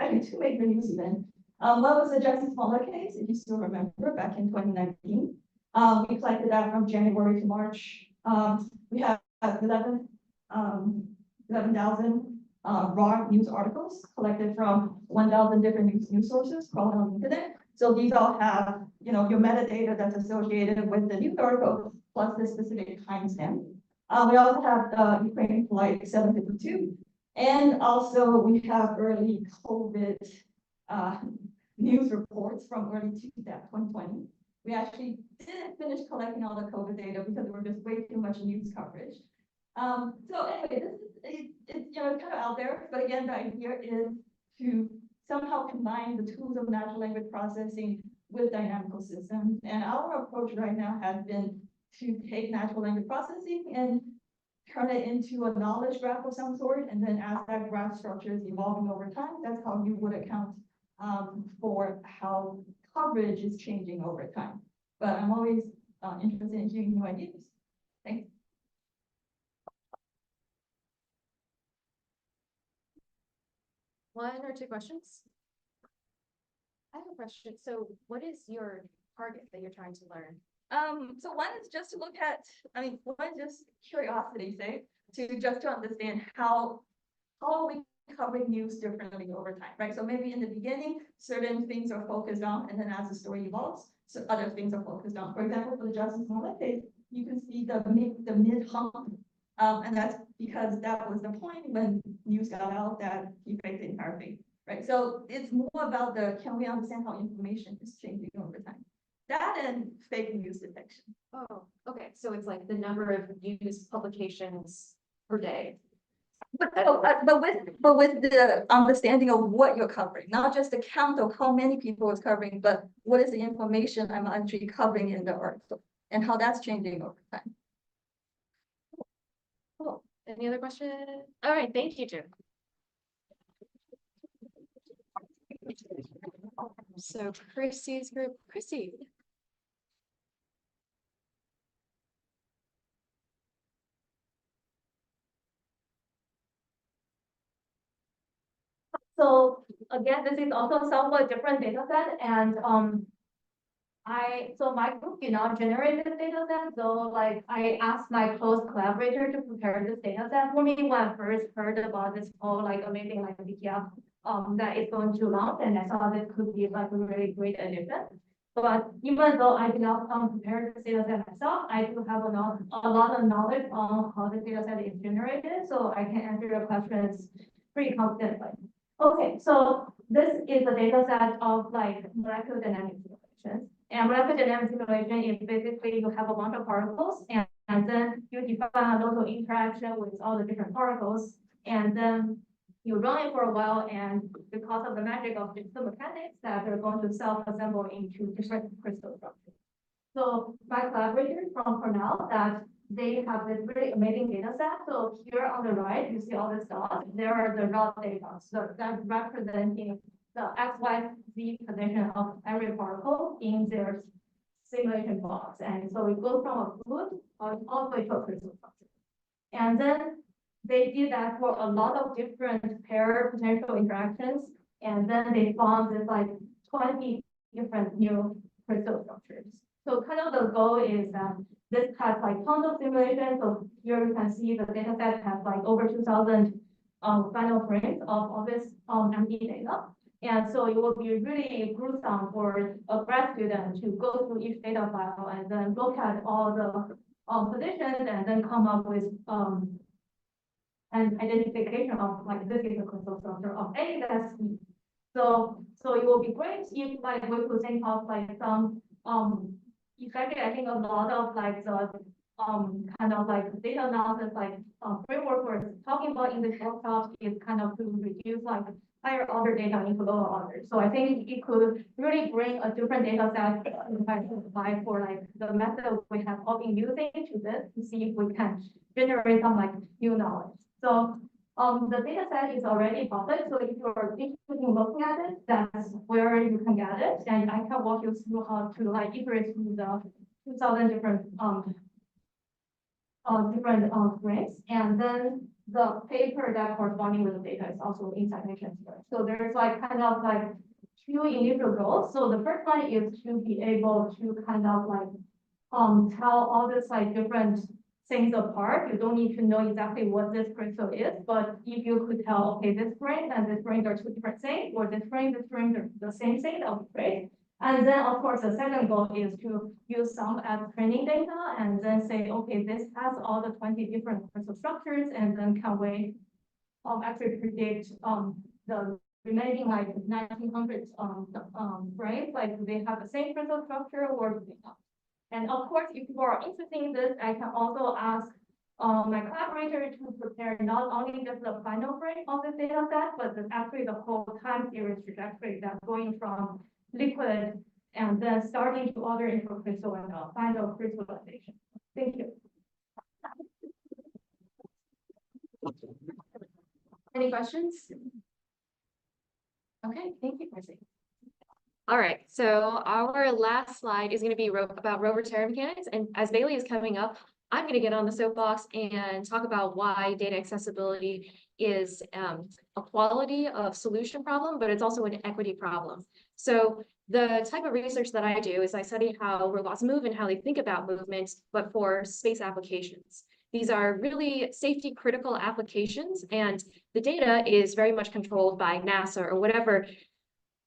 think 2 major news events. One was the Jussie Smollett case, if you still remember, back in 2019. We collected that from January to March. We have 11,000 raw news articles collected from 1,000 different news sources crawling on the internet. So these all have, you know, your metadata that's associated with the news article plus the specific timestamp. We also have the Ukraine flight 752, and also we have early COVID news reports from early 2020. We actually didn't finish collecting all the COVID data because there were just way too much news coverage. So anyway, this is it's you know kind of out there, but again, the idea is to somehow combine the tools of natural language processing with dynamical systems. And our approach right now has been to take natural language processing and turn it into a knowledge graph of some sort. And then as that graph structure is evolving over time, that's how you would account for how coverage is changing over time. But I'm always interested in hearing new ideas. Thanks. One or two questions? I have a question. So what is your target that you're trying to learn? So one is just to look at, one just curiosity, say, to understand how are we covering news differently over time, right? So maybe in the beginning, certain things are focused on, and then as the story evolves, so other things are focused on. For example, for the Justice Smollett case, you can see the mid hump. And that's because that was the point when news got out that he faked the entire thing, right? So it's more about can we understand how information is changing over time? That and fake news detection. Oh, okay. So it's like the number of news publications per day. But with the understanding of what you're covering, not just the count of how many people it's covering, but what is the information I'm actually covering in the article and how that's changing over time. Cool. Any other questions? All right, thank you, Jim. So Chrissy's group, Chrissy. So again, this is also somewhat different data set, and so my group did not generate this data set. So like I asked my close collaborator to prepare this data set for me when I first heard about this whole like amazing like BTF that is going to launch, and I thought this could be like a really great addition. But even though I did not prepare this data set myself, I do have a lot of knowledge on how the data set is generated, so I can answer your questions pretty confidently. Okay, so this is a data set of like molecular dynamics simulations. And molecular dynamics simulation is basically you have a bunch of particles and then you define a local interaction with all the different particles. And then you run it for a while, and because of the magic of digital mechanics, that they're going to self-assemble into different crystal structures. So my collaborators from Cornell, that they have this really amazing data set. So here on the right, you see all the dots. There are the raw data. So that's representing the X, Y, Z position of every particle in their simulation box. And so it goes from a fluid all the way to a crystal structure. And then they did that for a lot of different pair potential interactions. And then they found this like 20 different new crystal structures. So kind of the goal is that this has like tons of simulations. So here you can see the data set has like over 2,000 final frames of this MD data. And so it will be really gruesome for a grad student to go through each data file and then look at all the positions and then come up with an identification of like this is a crystal structure of A that's E. So it will be great if like we could think of like some effectively, I think a lot of like the kind of like data analysis like framework we're talking about in this workshop is kind of to reduce like higher order data into lower order. So I think it could really bring a different data set to for like the method we have all been using to this to see if we can generate some like new knowledge. So the data set is already public. So if you're interested in looking at it, that's where you can get it. And I can walk you through how to like iterate through the 2,000 different frames. And then the paper that corresponding with the data is also in Citation Search. So there's like kind of like two initial goals. So the first one is to be able to kind of like tell all this like different things apart. You don't need to know exactly what this crystal is, but if you could tell, okay, this grain and this grain are two different things, or this grain are the same thing, that would be great. And then, of course, the second goal is to use some as training data and then say, okay, this has all the 20 different crystal structures, and then can we actually predict the remaining like 1900 grains, like do they have the same crystal structure or do they not? And of course, if you are interested in this, I can also ask my collaborator to prepare not only just the final frame of the data set, but actually the whole time series trajectory that's going from liquid and then starting to other intercrystal and final crystallization. Thank you. Any questions? Okay, thank you, Marcy. All right, so our last slide is going to be about rover terra mechanics, and as Bailey is coming up, I'm going to get on the soapbox and talk about why data accessibility is a quality of solution problem, but it's also an equity problem. So the type of research that I do is I study how robots move and how they think about movement, but for space applications. These are really safety critical applications, and the data is very much controlled by NASA or whatever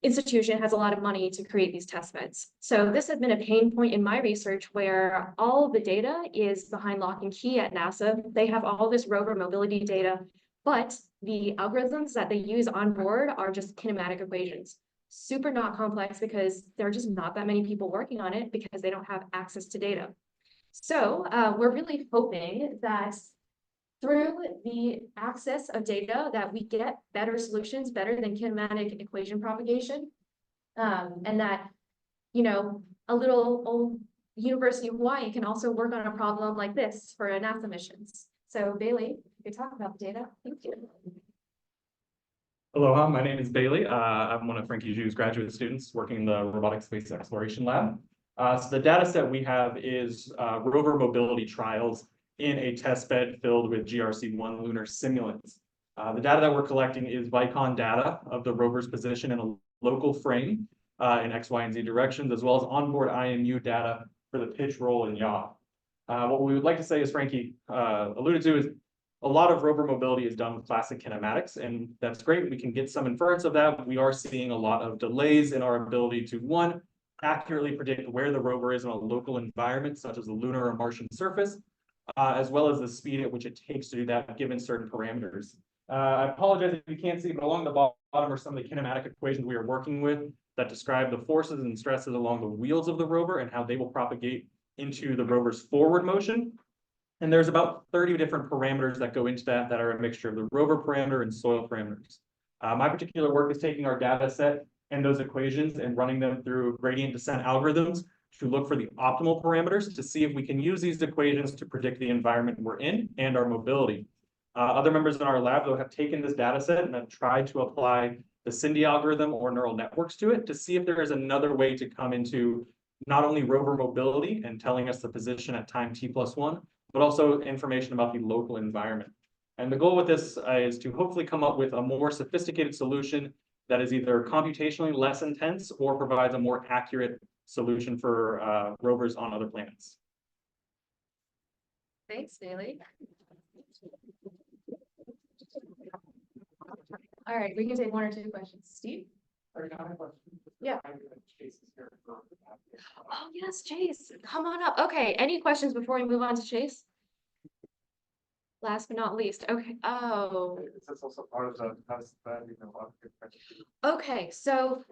institution has a lot of money to create these test beds. So this has been a pain point in my research where all of the data is behind lock and key at NASA. They have all this rover mobility data, but the algorithms that they use on board are just kinematic equations. Super not complex because there are just not that many people working on it because they don't have access to data. So we're really hoping that through the access of data that we get better solutions, better than kinematic equation propagation. And that, you know, a little old University of Hawaii can also work on a problem like this for NASA missions. So Bailey, you talk about the data. Thank you. Aloha, my name is Bailey. I'm one of Frankie Zhu's graduate students working in the Robotic Space Exploration Lab. So the data set we have is rover mobility trials in a test bed filled with GRC-1 lunar simulants. The data that we're collecting is Vicon data of the rover's position in a local frame in X, Y, and Z directions, as well as onboard IMU data for the pitch, roll, and yaw. What we would like to say, as Frankie alluded to, is a lot of rover mobility is done with classic kinematics, and that's great. We can get some inference of that, but we are seeing a lot of delays in our ability to, one, accurately predict where the rover is in a local environment, such as the lunar or Martian surface, as well as the speed at which it takes to do that given certain parameters. I apologize if you can't see, but along the bottom are some of the kinematic equations we are working with that describe the forces and stresses along the wheels of the rover and how they will propagate into the rover's forward motion. And there's about 30 different parameters that go into that are a mixture of the rover parameter and soil parameters. My particular work is taking our data set and those equations and running them through gradient descent algorithms to look for the optimal parameters to see if we can use these equations to predict the environment we're in and our mobility. Other members in our lab, though, have taken this data set and have tried to apply the Cindy algorithm or neural networks to it to see if there is another way to come into not only rover mobility and telling us the position at time t+1, but also information about the local environment. And the goal with this is to hopefully come up with a more sophisticated solution that is either computationally less intense or provides a more accurate solution for rovers on other planets. Thanks, Bailey. All right, we can take one or two questions. Steve? Yeah. Oh, yes, Chase, come on up. Okay, any questions before we move on to Chase? Last but not least, okay, oh. Is this also part of the test bed, Okay, so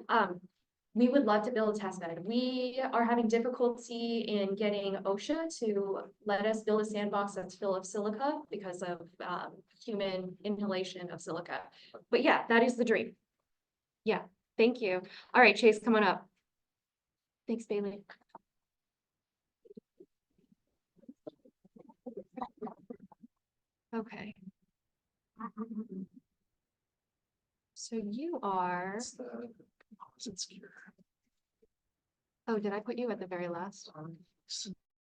we would love to build a test bed. We are having difficulty in getting OSHA to let us build a sandbox that's full of silica because of human inhalation of silica. But yeah, that is the dream. Yeah, thank you. All right, Chase, come on up. Thanks, Bailey. Okay. So you are. Oh, did I put you at the very last?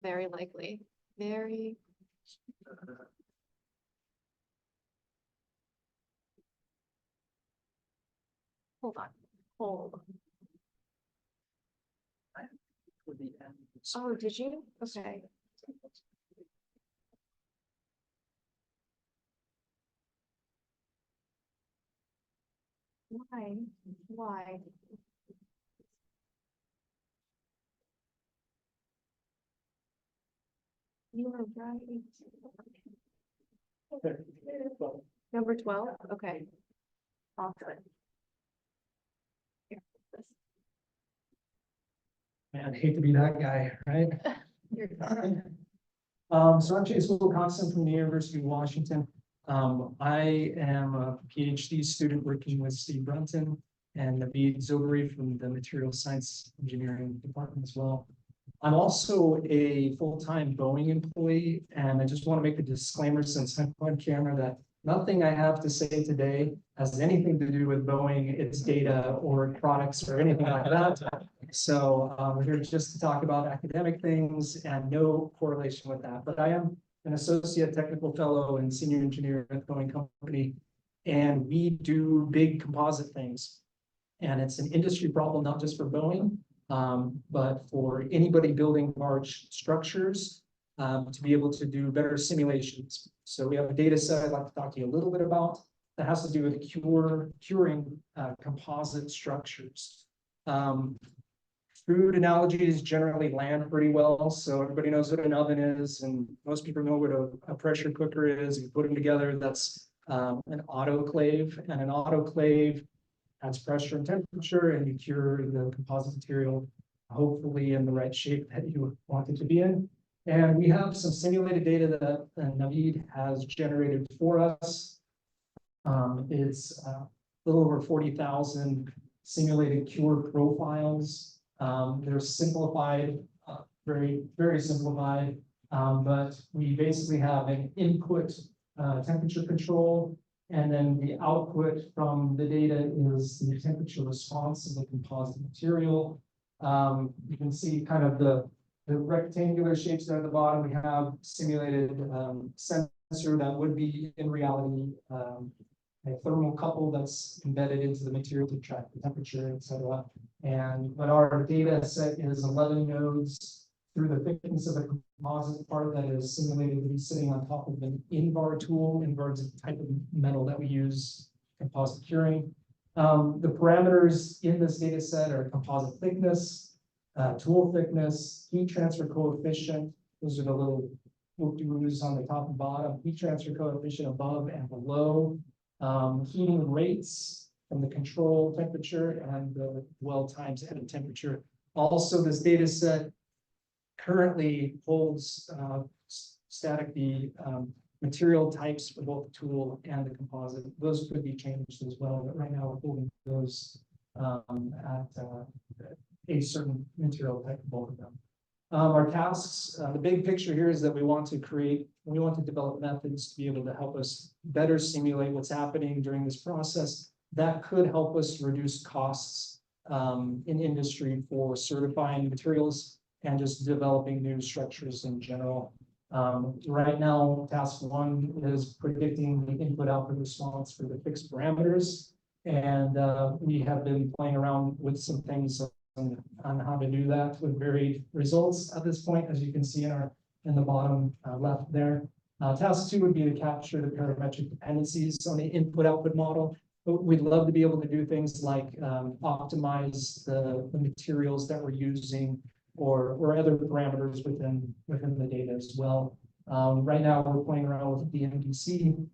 Very likely. Very. Hold on. Hold. Oh, did you? Okay. Why? Why? You were right. Number 12, okay. Awesome. Here, this. Man, I hate to be that guy, right? You're good. So I'm Chase Wilcoxon from the University of Washington. I am a PhD student working with Steve Brunton and Naveed Zobri from the Material Science Engineering Department as well. I'm also a full-time Boeing employee, and I just want to make a disclaimer since I'm on camera that nothing I have to say today has anything to do with Boeing, its data, or products, or anything like that. So we're here just to talk about academic things and no correlation with that. But I am an associate technical fellow and senior engineer at the Boeing Company, and we do big composite things. And it's an industry problem, not just for Boeing, but for anybody building large structures to be able to do better simulations. So we have a data set I'd like to talk to you a little bit about that has to do with curing composite structures. Food analogies generally land pretty well. So everybody knows what an oven is, and most people know what a pressure cooker is. You put them together, that's an autoclave, and an autoclave adds pressure and temperature, and you cure the composite material, hopefully in the right shape that you want it to be in. And we have some simulated data that Naveed has generated for us. It's a little over 40,000 simulated cure profiles. They're simplified, very, very simplified, but we basically have an input temperature control, and then the output from the data is the temperature response of the composite material. You can see kind of the rectangular shapes there at the bottom. We have simulated sensor that would be in reality a thermocouple that's embedded into the material to track the temperature, et cetera. But our data set is 11 nodes through the thickness of the composite part that is simulated to be sitting on top of an INVAR tool. INVAR is a type of metal that we use composite curing. The parameters in this data set are composite thickness, tool thickness, heat transfer coefficient. Those are the little whoop-de-woos on the top and bottom. Heat transfer coefficient above and below. Heating rates from the control temperature and the dwell times at temperature. Also, this data set currently holds static the material types for both the tool and the composite. Those could be changed as well, but right now we're holding those at a certain material type for both of them. Our tasks, the big picture here is that we want to develop methods to be able to help us better simulate what's happening during this process. That could help us reduce costs in industry for certifying materials and just developing new structures in general. Right now, task 1 is predicting the input-output response for the fixed parameters. And we have been playing around with some things on how to do that with varied results at this point, as you can see in the bottom left there. Task 2 would be to capture the parametric dependencies on the input-output model. But we'd love to be able to do things like optimize the materials that we're using or other parameters within the data as well. Right now, we're playing around with DMDC.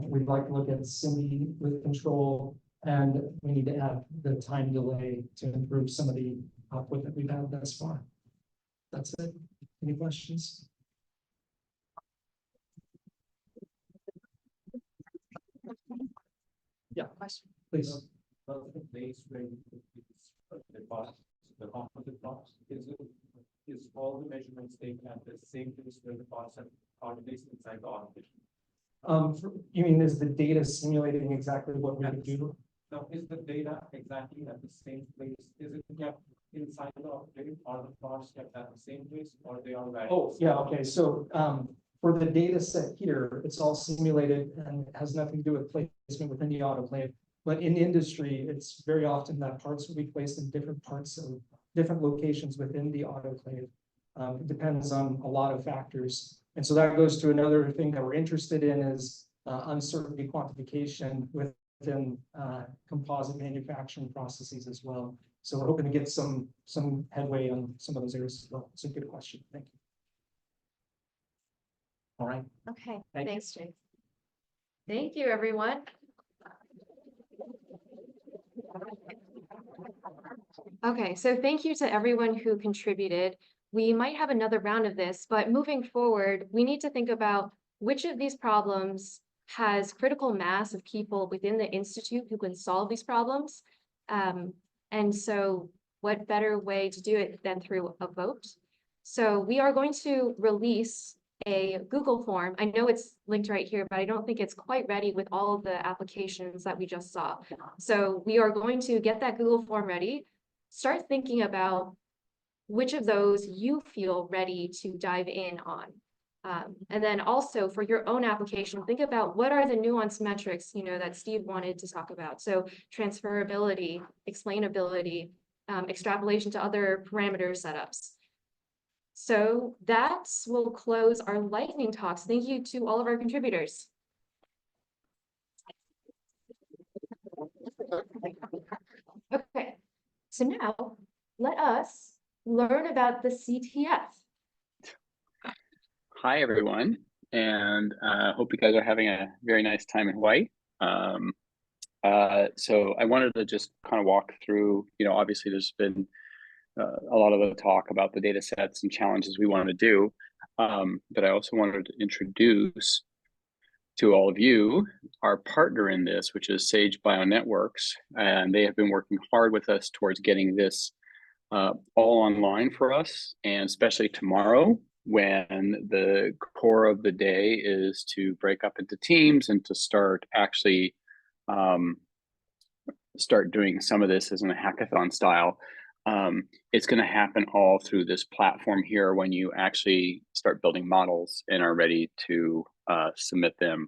We'd like to look at SIMD with control, and we need to add the time delay to improve some of the output that we've had thus far. That's it. Any questions? Yeah, please. The place where you put the composite box, is all the measurements taken at the same place where the parts are placed inside the automation? You mean, is the data simulating exactly what we would do? Now, is the data exactly at the same place? Is it kept inside the autoclave, or the parts kept at the same place, or they are various? Oh, yeah, okay, so for the data set here, it's all simulated and has nothing to do with placement within the autoclave. But in industry, it's very often that parts will be placed in different parts of different locations within the autoclave. It depends on a lot of factors. And so that goes to another thing that we're interested in is uncertainty quantification within composite manufacturing processes as well. So we're hoping to get some headway on some of those areas as well. It's a good question. Thank you. All right. Okay, Thank you. thanks, Jake. Thank you, everyone. Okay, so thank you to everyone who contributed. We might have another round of this, but moving forward, we need to think about which of these problems has critical mass of people within the Institute who can solve these problems. And so what better way to do it than through a vote? So we are going to release a Google form. I know it's linked right here, but I don't think it's quite ready with all of the applications that we just saw. So we are going to get that Google form ready, start thinking about which of those you feel ready to dive in on. And then also for your own application, think about what are the nuanced metrics, that Steve wanted to talk about. So transferability, explainability, extrapolation to other parameter setups. So that will close our lightning talks. Thank you to all of our contributors. Okay, so now let us learn about the CTF. Hi, everyone, and hope you guys are having a very nice time in Hawaii. So I wanted to just kind of walk through, obviously there's been a lot of the talk about the data sets and challenges we want to do, but I also wanted to introduce to all of you our partner in this, which is Sage Bionetworks, and they have been working hard with us towards getting this all online for us, and especially tomorrow, when the core of the day is to break up into teams and to start actually start doing some of this as in a hackathon style. It's going to happen all through this platform here when you actually start building models and are ready to submit them.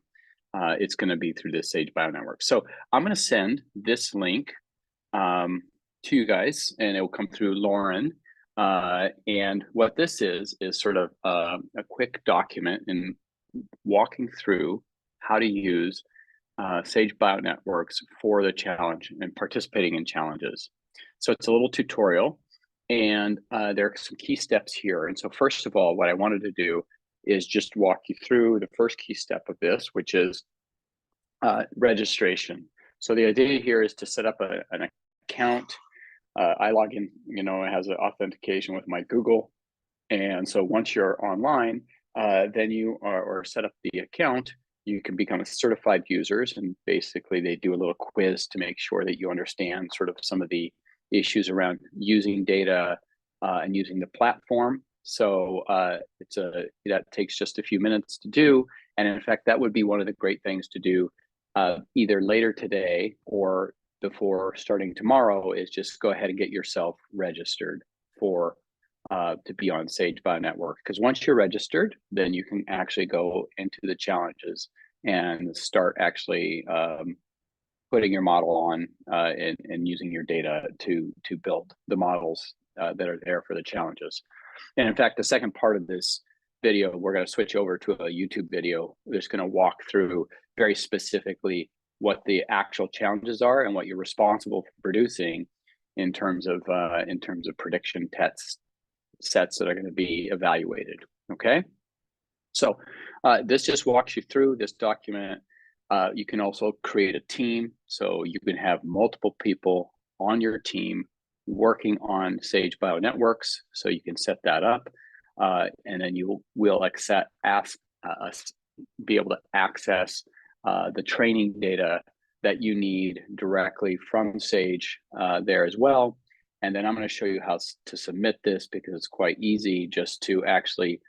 It's going to be through this Sage Bionetwork. So I'm going to send this link to you guys, and it will come through Lauren. And what this is sort of a quick document in walking through how to use Sage Bionetworks for the challenge and participating in challenges. So it's a little tutorial, and there are some key steps here. And so first of all, what I wanted to do is just walk you through the first key step of this, which is registration. So the idea here is to set up an account. I log in, it has an authentication with my Google. And so once you're online, then you are, or set up the account, you can become a certified users. And basically they do a little quiz to make sure that you understand sort of some of the issues around using data and using the platform. So that takes just a few minutes to do. And in fact, that would be one of the great things to do either later today or before starting tomorrow, is just go ahead and get yourself registered for to be on Sage Bionetwork. Because once you're registered, then you can actually go into the challenges and start actually putting your model on and using your data to build the models that are there for the challenges. And in fact, the second part of this video, we're going to switch over to a YouTube video that's going to walk through very specifically what the actual challenges are and what you're responsible for producing in terms of prediction test sets that are going to be evaluated. Okay, so this just walks you through this document. You can also create a team, so you can have multiple people on your team working on Sage Bionetworks. So you can set that up, and then you will be able to access the training data that you need directly from Sage there as well. And then I'm going to show you how to submit this, because it's quite easy just to actually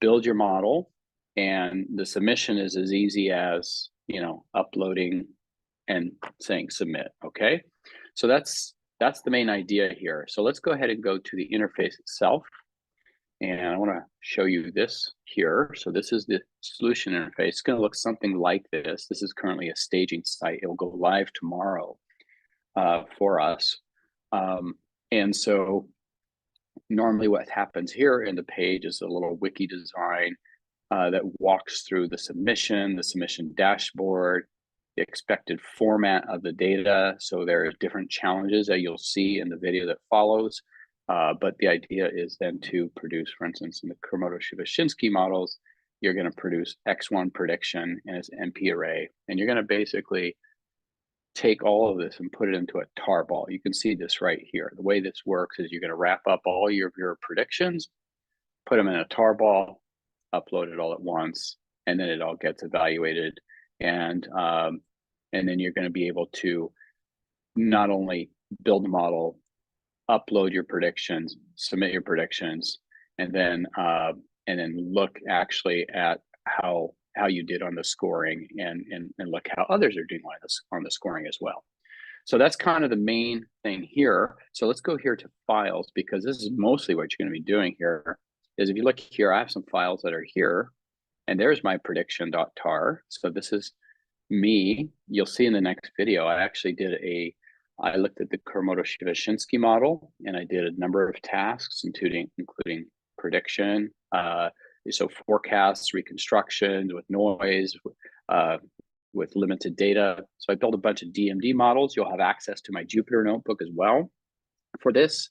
build your model. And the submission is as easy as, uploading and saying submit. Okay, so that's the main idea here. So let's go ahead and go to the interface itself. And I want to show you this here. So this is the solution interface. It's going to look something like this. This is currently a staging site. It will go live tomorrow for us. And so normally what happens here in the page is a little wiki design that walks through the submission dashboard, the expected format of the data. So there are different challenges that you'll see in the video that follows. But the idea is then to produce, for instance, in the Komodo-Shibashinsky models, you're going to produce X1 prediction in its NP array. And you're going to basically take all of this and put it into a tarball. You can see this right here. The way this works is you're going to wrap up all your predictions, put them in a tarball, upload it all at once, and then it all gets evaluated. And then you're going to be able to not only build a model, upload your predictions, submit your predictions, and then look actually at how you did on the scoring and look how others are doing on the scoring as well. So that's kind of the main thing here. So let's go here to files, because this is mostly what you're going to be doing here. Is if you look here, I have some files that are here, and there's my prediction.tar. So this is me. You'll see in the next video, I actually I looked at the Komodo-Shibashinsky model, and I did a number of tasks, including prediction, so forecasts, reconstructions with noise, with limited data. So I built a bunch of DMD models. You'll have access to my Jupyter notebook as well for this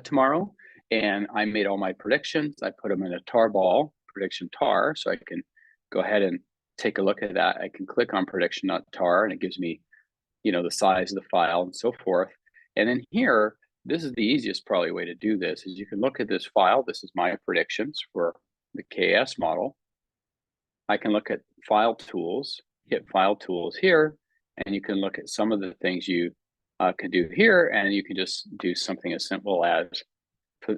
tomorrow. And I made all my predictions. I put them in a tarball, prediction tar, so I can go ahead and take a look at that. I can click on prediction.tar, and it gives me, the size of the file and so forth. And then here, this is the easiest probably way to do this, is you can look at this file. This is my predictions for the KS model. I can look at file tools, hit file tools here, and you can look at some of the things you can do here, and you can just do something as simple as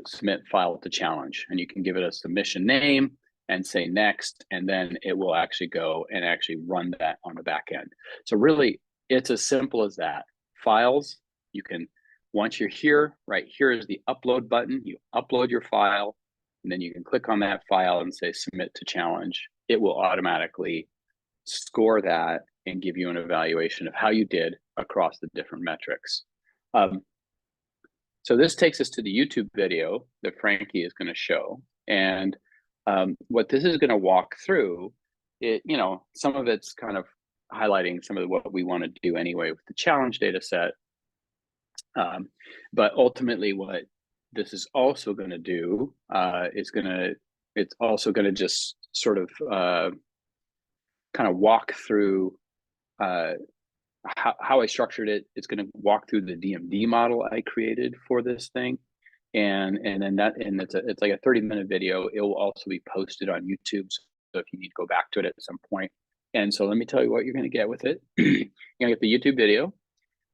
submit file to challenge, and you can give it a submission name and say next, and then it will actually go and actually run that on the back end. So really, it's as simple as that. Files, you can, once you're here, right here is the upload button. You upload your file, and then you can click on that file and say submit to challenge. It will automatically score that and give you an evaluation of how you did across the different metrics. So this takes us to the YouTube video that Frankie is going to show. And what this is going to walk through, some of it's kind of highlighting some of what we want to do anyway with the challenge data set. But ultimately what this is also going to do it's also going to just sort of kind of walk through how I structured it. It's going to walk through the DMD model I created for this thing. And then it's like a 30-minute video. It will also be posted on YouTube. So if you need to go back to it at some point. And so let me tell you what you're going to get with it. You're going to get the YouTube video.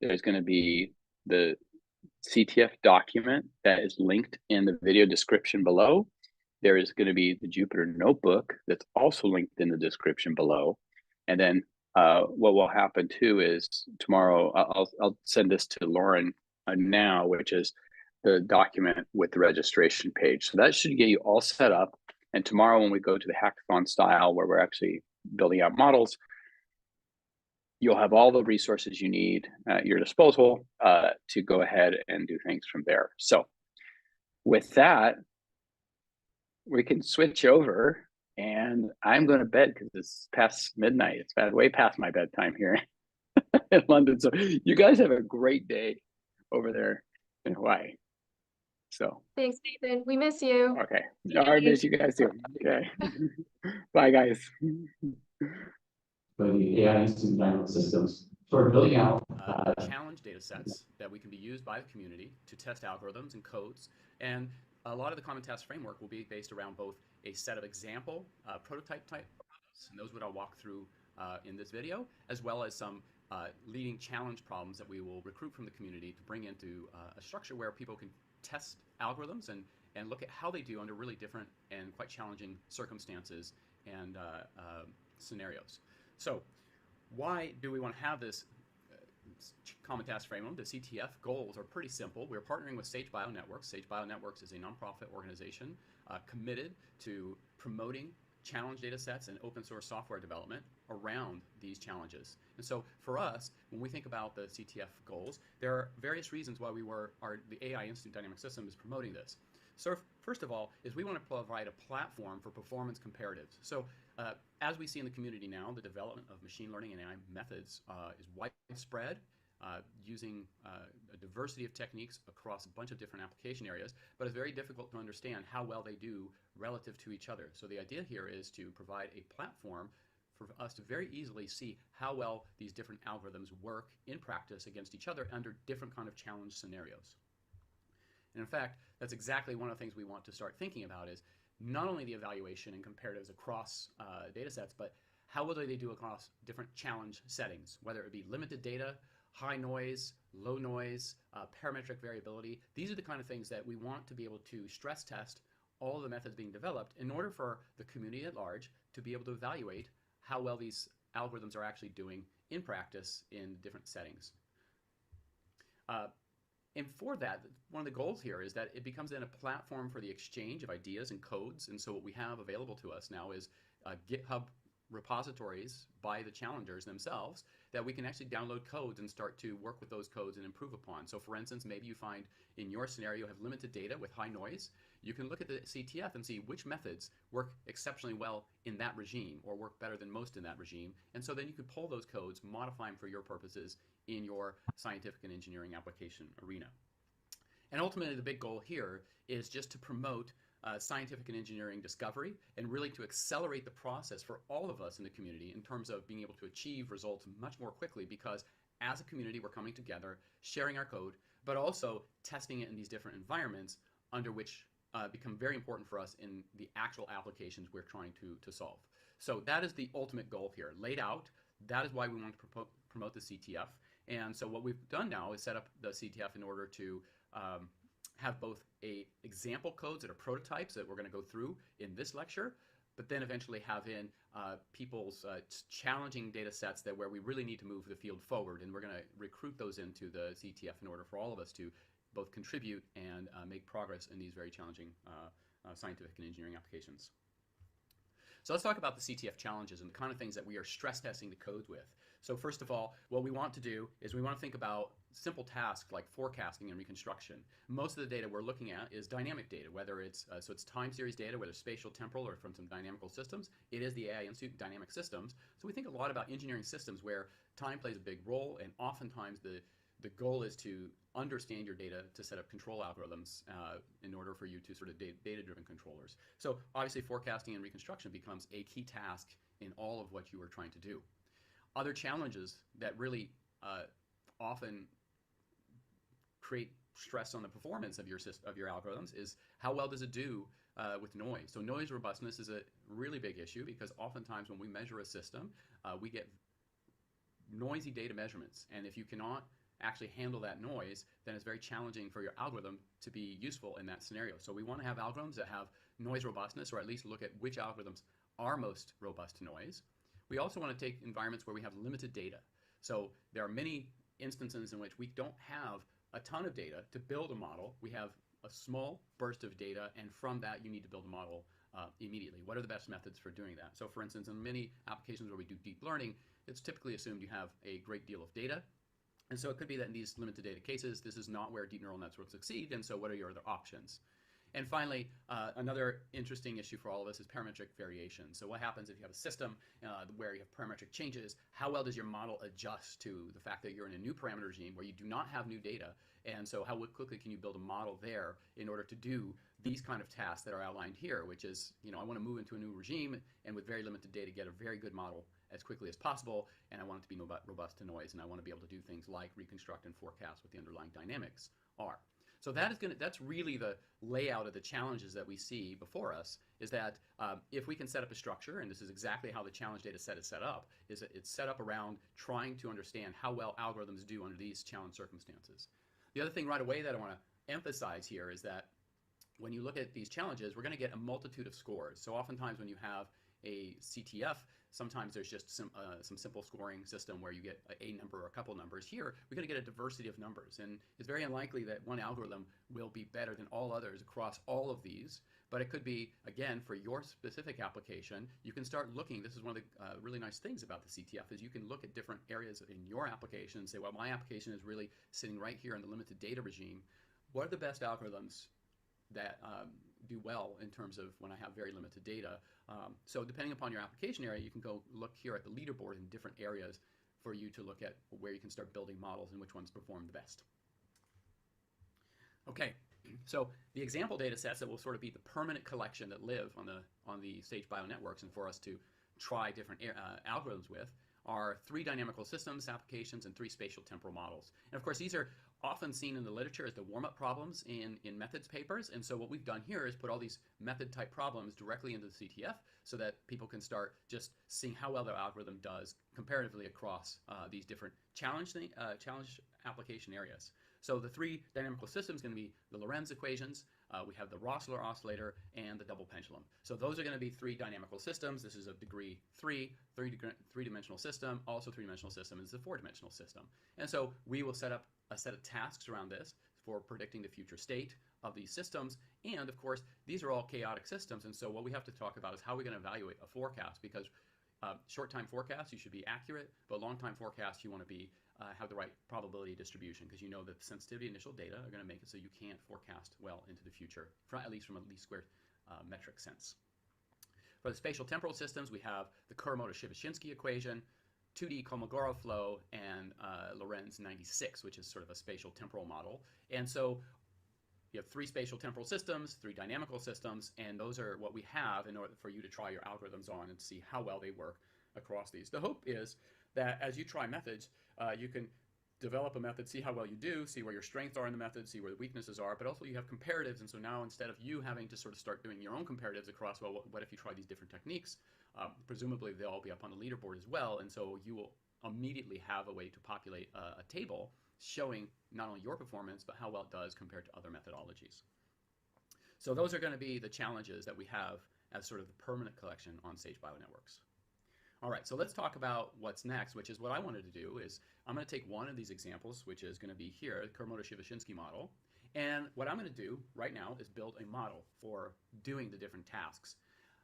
There's going to be the CTF document that is linked in the video description below. There is going to be the Jupyter notebook that's also linked in the description below. And then what will happen too is tomorrow, I'll send this to Lauren now, which is the document with the registration page. So that should get you all set up. And tomorrow when we go to the hackathon style, where we're actually building out models, you'll have all the resources you need at your disposal to go ahead and do things from there. So with that, we can switch over, and I'm going to bed because it's past midnight. It's way past my bedtime here in London. So you guys have a great day over there in Hawaii. So thanks, Nathan. We miss you. Okay. I miss you guys too. Okay. Bye, guys. For the AI Institute Dynamic Systems. So we're building out challenge data sets that we can be used by the community to test algorithms and codes. And a lot of the Common Task Framework will be based around both a set of example prototype type problems, and those would I'll walk through in this video, as well as some leading challenge problems that we will recruit from the community to bring into a structure where people can test algorithms and look at how they do under really different and quite challenging circumstances and scenarios. So why do we want to have this Common Task Framework? The CTF goals are pretty simple. We're partnering with Sage Bionetworks. Sage Bionetworks is a nonprofit organization committed to promoting challenge data sets and open source software development around these challenges. And so for us, when we think about the CTF goals, there are various reasons why the AI Institute Dynamic Systems is promoting this. So first of all, is we want to provide a platform for performance comparatives. So as we see in the community now, the development of machine learning and AI methods is widespread, using a diversity of techniques across a bunch of different application areas, but it's very difficult to understand how well they do relative to each other. So the idea here is to provide a platform for us to very easily see how well these different algorithms work in practice against each other under different kind of challenge scenarios. And in fact, that's exactly one of the things we want to start thinking about is not only the evaluation and comparatives across data sets, but how well do they do across different challenge settings, whether it be limited data, high noise, low noise, parametric variability. These are the kind of things that we want to be able to stress test all of the methods being developed in order for the community at large to be able to evaluate how well these algorithms are actually doing in practice in different settings. And for that, one of the goals here is that it becomes then a platform for the exchange of ideas and codes. And so what we have available to us now is GitHub repositories by the challengers themselves that we can actually download codes and start to work with those codes and improve upon. So for instance, maybe you find in your scenario you have limited data with high noise. You can look at the CTF and see which methods work exceptionally well in that regime or work better than most in that regime. And so then you could pull those codes, modify them for your purposes in your scientific and engineering application arena. And ultimately the big goal here is just to promote scientific and engineering discovery and really to accelerate the process for all of us in the community in terms of being able to achieve results much more quickly, because as a community we're coming together, sharing our code, but also testing it in these different environments under which become very important for us in the actual applications we're trying to solve. So that is the ultimate goal here, laid out. That is why we want to promote the CTF. And so what we've done now is set up the CTF in order to have both example codes that are prototypes that we're going to go through in this lecture, but then eventually have in people's challenging data sets that where we really need to move the field forward. And we're going to recruit those into the CTF in order for all of us to both contribute and make progress in these very challenging scientific and engineering applications. So let's talk about the CTF challenges and the kind of things that we are stress testing the codes with. So first of all, what we want to do is we want to think about simple tasks like forecasting and reconstruction. Most of the data we're looking at is dynamic data, whether it's so it's time series data, whether spatial, temporal, or from some dynamical systems. It is the AI Institute Dynamic Systems. So we think a lot about engineering systems where time plays a big role, and oftentimes the goal is to understand your data to set up control algorithms in order for you to sort of data-driven controllers. So obviously forecasting and reconstruction becomes a key task in all of what you are trying to do. Other challenges that really often create stress on the performance of your algorithms is how well does it do with noise. So noise robustness is a really big issue because oftentimes when we measure a system, we get noisy data measurements. And if you cannot actually handle that noise, then it's very challenging for your algorithm to be useful in that scenario. So we want to have algorithms that have noise robustness, or at least look at which algorithms are most robust to noise. We also want to take environments where we have limited data. So there are many instances in which we don't have a ton of data to build a model. We have a small burst of data, and from that you need to build a model immediately. What are the best methods for doing that? So for instance, in many applications where we do deep learning, it's typically assumed you have a great deal of data. And so it could be that in these limited data cases, this is not where deep neural nets will succeed, and so what are your other options? And finally, another interesting issue for all of us is parametric variation. So what happens if you have a system where you have parametric changes? How well does your model adjust to the fact that you're in a new parameter regime where you do not have new data? And so how quickly can you build a model there in order to do these kind of tasks that are outlined here, which is, you know, I want to move into a new regime and with very limited data get a very good model as quickly as possible, and I want it to be robust to noise, and I want to be able to do things like reconstruct and forecast what the underlying dynamics are. So that's really the layout of the challenges that we see before us, is that if we can set up a structure, and this is exactly how the challenge data set is set up, is that it's set up around trying to understand how well algorithms do under these challenge circumstances. The other thing right away that I want to emphasize here is that when you look at these challenges, we're going to get a multitude of scores. So oftentimes when you have a CTF, sometimes there's just some simple scoring system where you get a number or a couple numbers. Here, we're going to get a diversity of numbers, and it's very unlikely that one algorithm will be better than all others across all of these, but it could be, again, for your specific application, you can start looking. This is one of the really nice things about the CTF is you can look at different areas in your application and say, well, my application is really sitting right here in the limited data regime. What are the best algorithms that do well in terms of when I have very limited data. So depending upon your application area, you can go look here at the leaderboard in different areas for you to look at where you can start building models and which ones perform the best. Okay, so the example data sets that will sort of be the permanent collection that live on the Sage Bionetworks and for us to try different algorithms with are 3 dynamical systems applications and 3 spatial temporal models. And of course, these are often seen in the literature as the warm-up problems in methods papers. And so what we've done here is put all these method type problems directly into the CTF so that people can start just seeing how well their algorithm does comparatively across these different challenge application areas. So the 3 dynamical systems are going to be the Lorentz equations, we have the Rossler oscillator, and the double pendulum. So those are going to be 3 dynamical systems. This is of degree 3-dimensional system, also 3-dimensional system, and it's a 4-dimensional system. And so we will set up a set of tasks around this for predicting the future state of these systems. And of course, these are all chaotic systems. And so what we have to talk about is how we're going to evaluate a forecast, because short time forecast, you should be accurate, but long time forecast, you want to be have the right probability distribution, because you know that the sensitivity initial data are going to make it so you can't forecast well into the future, at least from a least squared metric sense. For the spatial temporal systems, we have the Kuramoto-Shibashinsky equation, 2D Kolmogorov flow, and Lorentz 96, which is sort of a spatial temporal model. And so you have 3 spatial temporal systems, 3 dynamical systems, and those are what we have in order for you to try your algorithms on and see how well they work across these. The hope is that as you try methods, you can develop a method, see how well you do, see where your strengths are in the method, see where the weaknesses are, but also you have comparatives. And so now instead of you having to sort of start doing your own comparatives across, well, what if you try these different techniques? Presumably they'll all be up on the leaderboard as well. And so you will immediately have a way to populate a table showing not only your performance, but how well it does compared to other methodologies. So those are going to be the challenges that we have as sort of the permanent collection on Sage Bionetworks. All right, so let's talk about what's next, which is what I wanted to do is I'm going to take one of these examples, which is going to be here, the Kuramoto-Shibashinsky model. And what I'm going to do right now is build a model for doing the different tasks.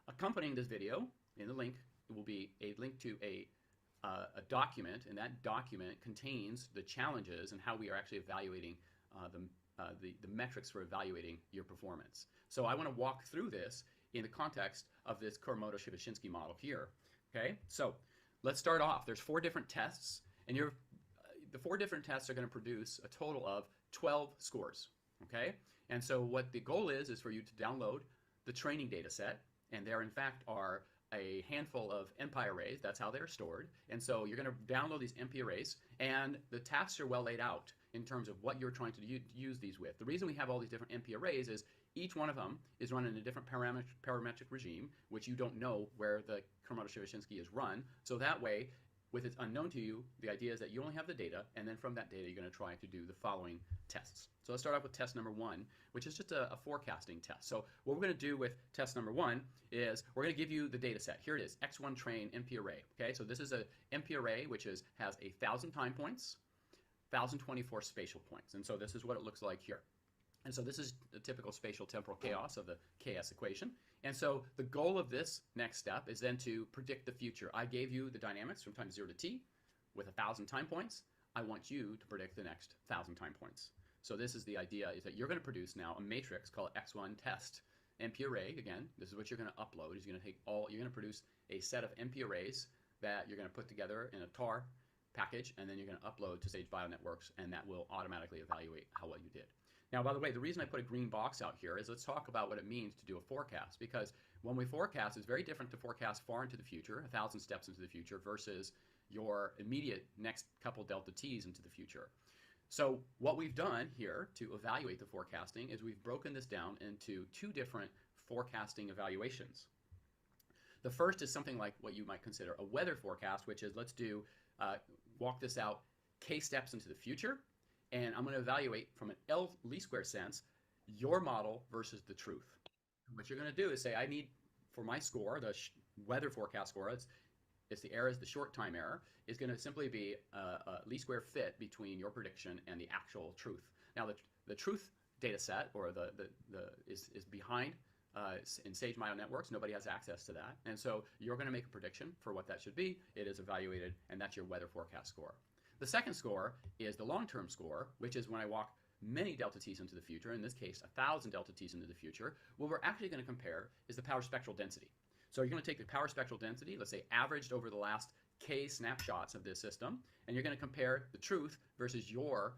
Accompanying this video in the link, it will be a link to a document, and that document contains the challenges and how we are actually evaluating the metrics for evaluating your performance. So I want to walk through this in the context of this Kuramoto-Shibashinsky model here. Okay, so let's start off. There's 4 different tests, and the 4 different tests are going to produce a total of 12 scores. Okay, and so what the goal is for you to download the training data set, and there in fact are a handful of NP arrays. That's how they're stored. And so you're going to download these NP arrays, and the tasks are well laid out in terms of what you're trying to use these with. The reason we have all these different NP arrays is each one of them is run in a different parametric regime, which you don't know where the Kuramoto-Shibashinsky is run. So that way, with it unknown to you, the idea is that you only have the data, and then from that data, you're going to try to do the following tests. So let's start off with test number 1, which is just a forecasting test. So what we're going to do with test number 1 is we're going to give you the data set. Here it is, X1 train NP array. Okay, so this is a NP array which has 1,000 time points, 1,024 spatial points. And so this is what it looks like here. And so this is the typical spatial temporal chaos of the KS equation. And so the goal of this next step is then to predict the future. I gave you the dynamics from time 0 to t with 1,000 time points. I want you to predict the next 1,000 time points. So this is the idea, is that you're going to produce now a matrix called X1 test. NP array, again, this is what you're going to upload. Is you're going to produce a set of NP arrays that you're going to put together in a tar package, and then you're going to upload to Sage Bionetworks, and that will automatically evaluate how well you did. Now, by the way, the reason I put a green box out here is let's talk about what it means to do a forecast, because when we forecast, it's very different to forecast far into the future, 1,000 steps into the future, versus your immediate next couple delta t's into the future. So what we've done here to evaluate the forecasting is we've broken this down into 2 different forecasting evaluations. The first is something like what you might consider a weather forecast, which is let's do, walk this out k steps into the future, and I'm going to evaluate from an L least square sense your model versus the truth. What you're going to do is say, I need, for my score, the weather forecast score, it's the error, is the short time error, is going to simply be a least square fit between your prediction and the actual truth. Now, the truth data set, or is behind in Sage Bionetworks. Nobody has access to that. And so you're going to make a prediction for what that should be. It is evaluated, and that's your weather forecast score. The second score is the long-term score, which is when I walk many delta t's into the future, in this case, 1,000 delta t's into the future, what we're actually going to compare is the power spectral density. So you're going to take the power spectral density, let's say averaged over the last k snapshots of this system, and you're going to compare the truth versus your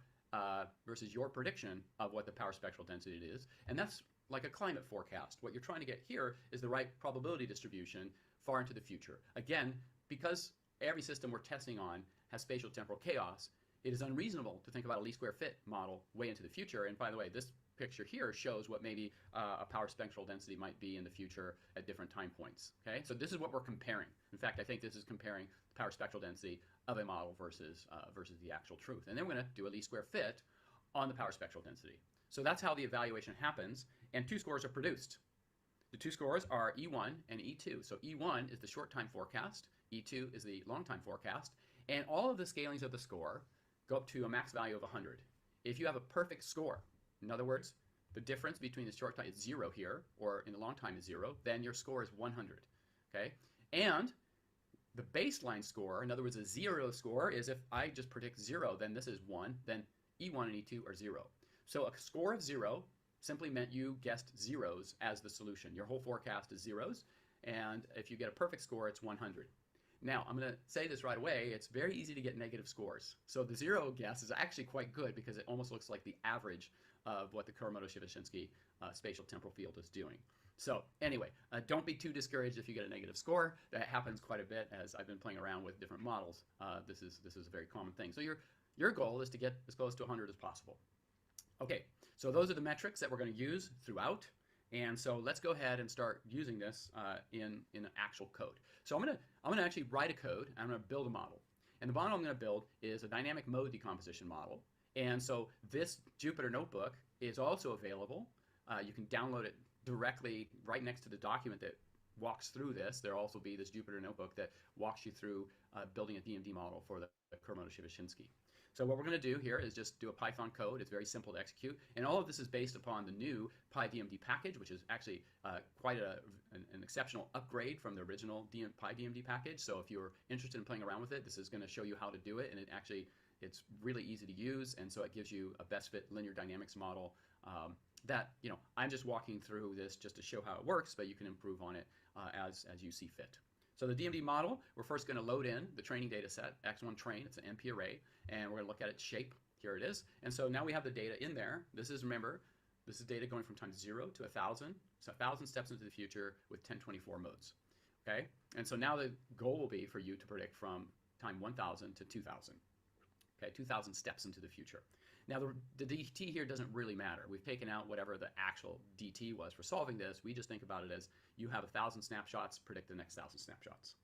prediction of what the power spectral density is. And that's like a climate forecast. What you're trying to get here is the right probability distribution far into the future. Again, because every system we're testing on has spatial temporal chaos, it is unreasonable to think about a least square fit model way into the future. And by the way, this picture here shows what maybe a power spectral density might be in the future at different time points. Okay, so this is what we're comparing. In fact, I think this is comparing the power spectral density of a model versus the actual truth. And then we're going to do a least square fit on the power spectral density. So that's how the evaluation happens, and two scores are produced. The two scores are E1 and E2. So E1 is the short time forecast, E2 is the long time forecast, and all of the scalings of the score go up to a max value of 100. If you have a perfect score, in other words, the difference between the short time is 0 here, or in the long time is 0, then your score is 100. Okay, and the baseline score, in other words, a 0 score, is if I just predict 0, then this is 1, then E1 and E2 are 0. So a score of 0 simply meant you guessed zeros as the solution. Your whole forecast is zeros, and if you get a perfect score, it's 100. Now, I'm going to say this right away, it's very easy to get negative scores. So the 0 guess is actually quite good because it almost looks like the average of what the Kuramoto-Shibashinsky spatial temporal field is doing. So anyway, don't be too discouraged if you get a negative score. That happens quite a bit as I've been playing around with different models. This is a very common thing. So your goal is to get as close to 100 as possible. Okay, so those are the metrics that we're going to use throughout. And so let's go ahead and start using this in actual code. So I'm gonna actually write a code, and I'm gonna build a model. And the model I'm gonna build is a dynamic mode decomposition model. And so this Jupyter Notebook is also available. You can download it directly right next to the document that walks through this. There'll also be this Jupyter Notebook that walks you through building a DMD model for the Kuramoto-Shibashinsky. So what we're going to do here is just do a Python code. It's very simple to execute. And all of this is based upon the new PyDMD package, which is actually quite an exceptional upgrade from the original PyDMD package. So if you're interested in playing around with it, this is going to show you how to do it. And it's really easy to use. And so it gives you a best fit linear dynamics model that, I'm just walking through this just to show how it works, but you can improve on it as you see fit. So the DMD model, we're first going to load in the training data set, X1 train, it's an NP array, and we're going to look at its shape. Here it is. And so now we have the data in there. Remember, this is data going from time 0 to 1,000. So 1,000 steps into the future with 1024 modes. Okay? And so now the goal will be for you to predict from time 1,000 to 2,000. Okay, 2,000 steps into the future. Now the DT here doesn't really matter. We've taken out whatever the actual DT was for solving this. We just think about it as you have 1,000 snapshots, predict the next 1,000 snapshots.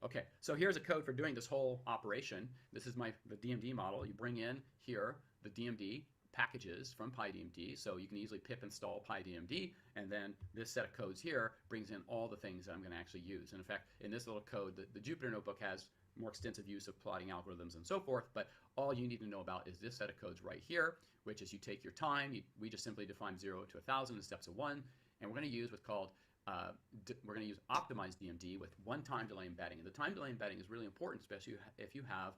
Okay, so here's a code for doing this whole operation. This is the DMD model. You bring in here the DMD packages from PyDMD, so you can easily pip install PyDMD, and then this set of codes here brings in all the things that I'm going to actually use. And in fact, in this little code, the Jupyter Notebook has more extensive use of plotting algorithms and so forth, but all you need to know about is this set of codes right here, which is you take your time, we just simply define 0 to 1,000 in steps of 1, and we're going to use what's called, we're going to use optimized DMD with one-time delay embedding. And the time delay embedding is really important, especially if you have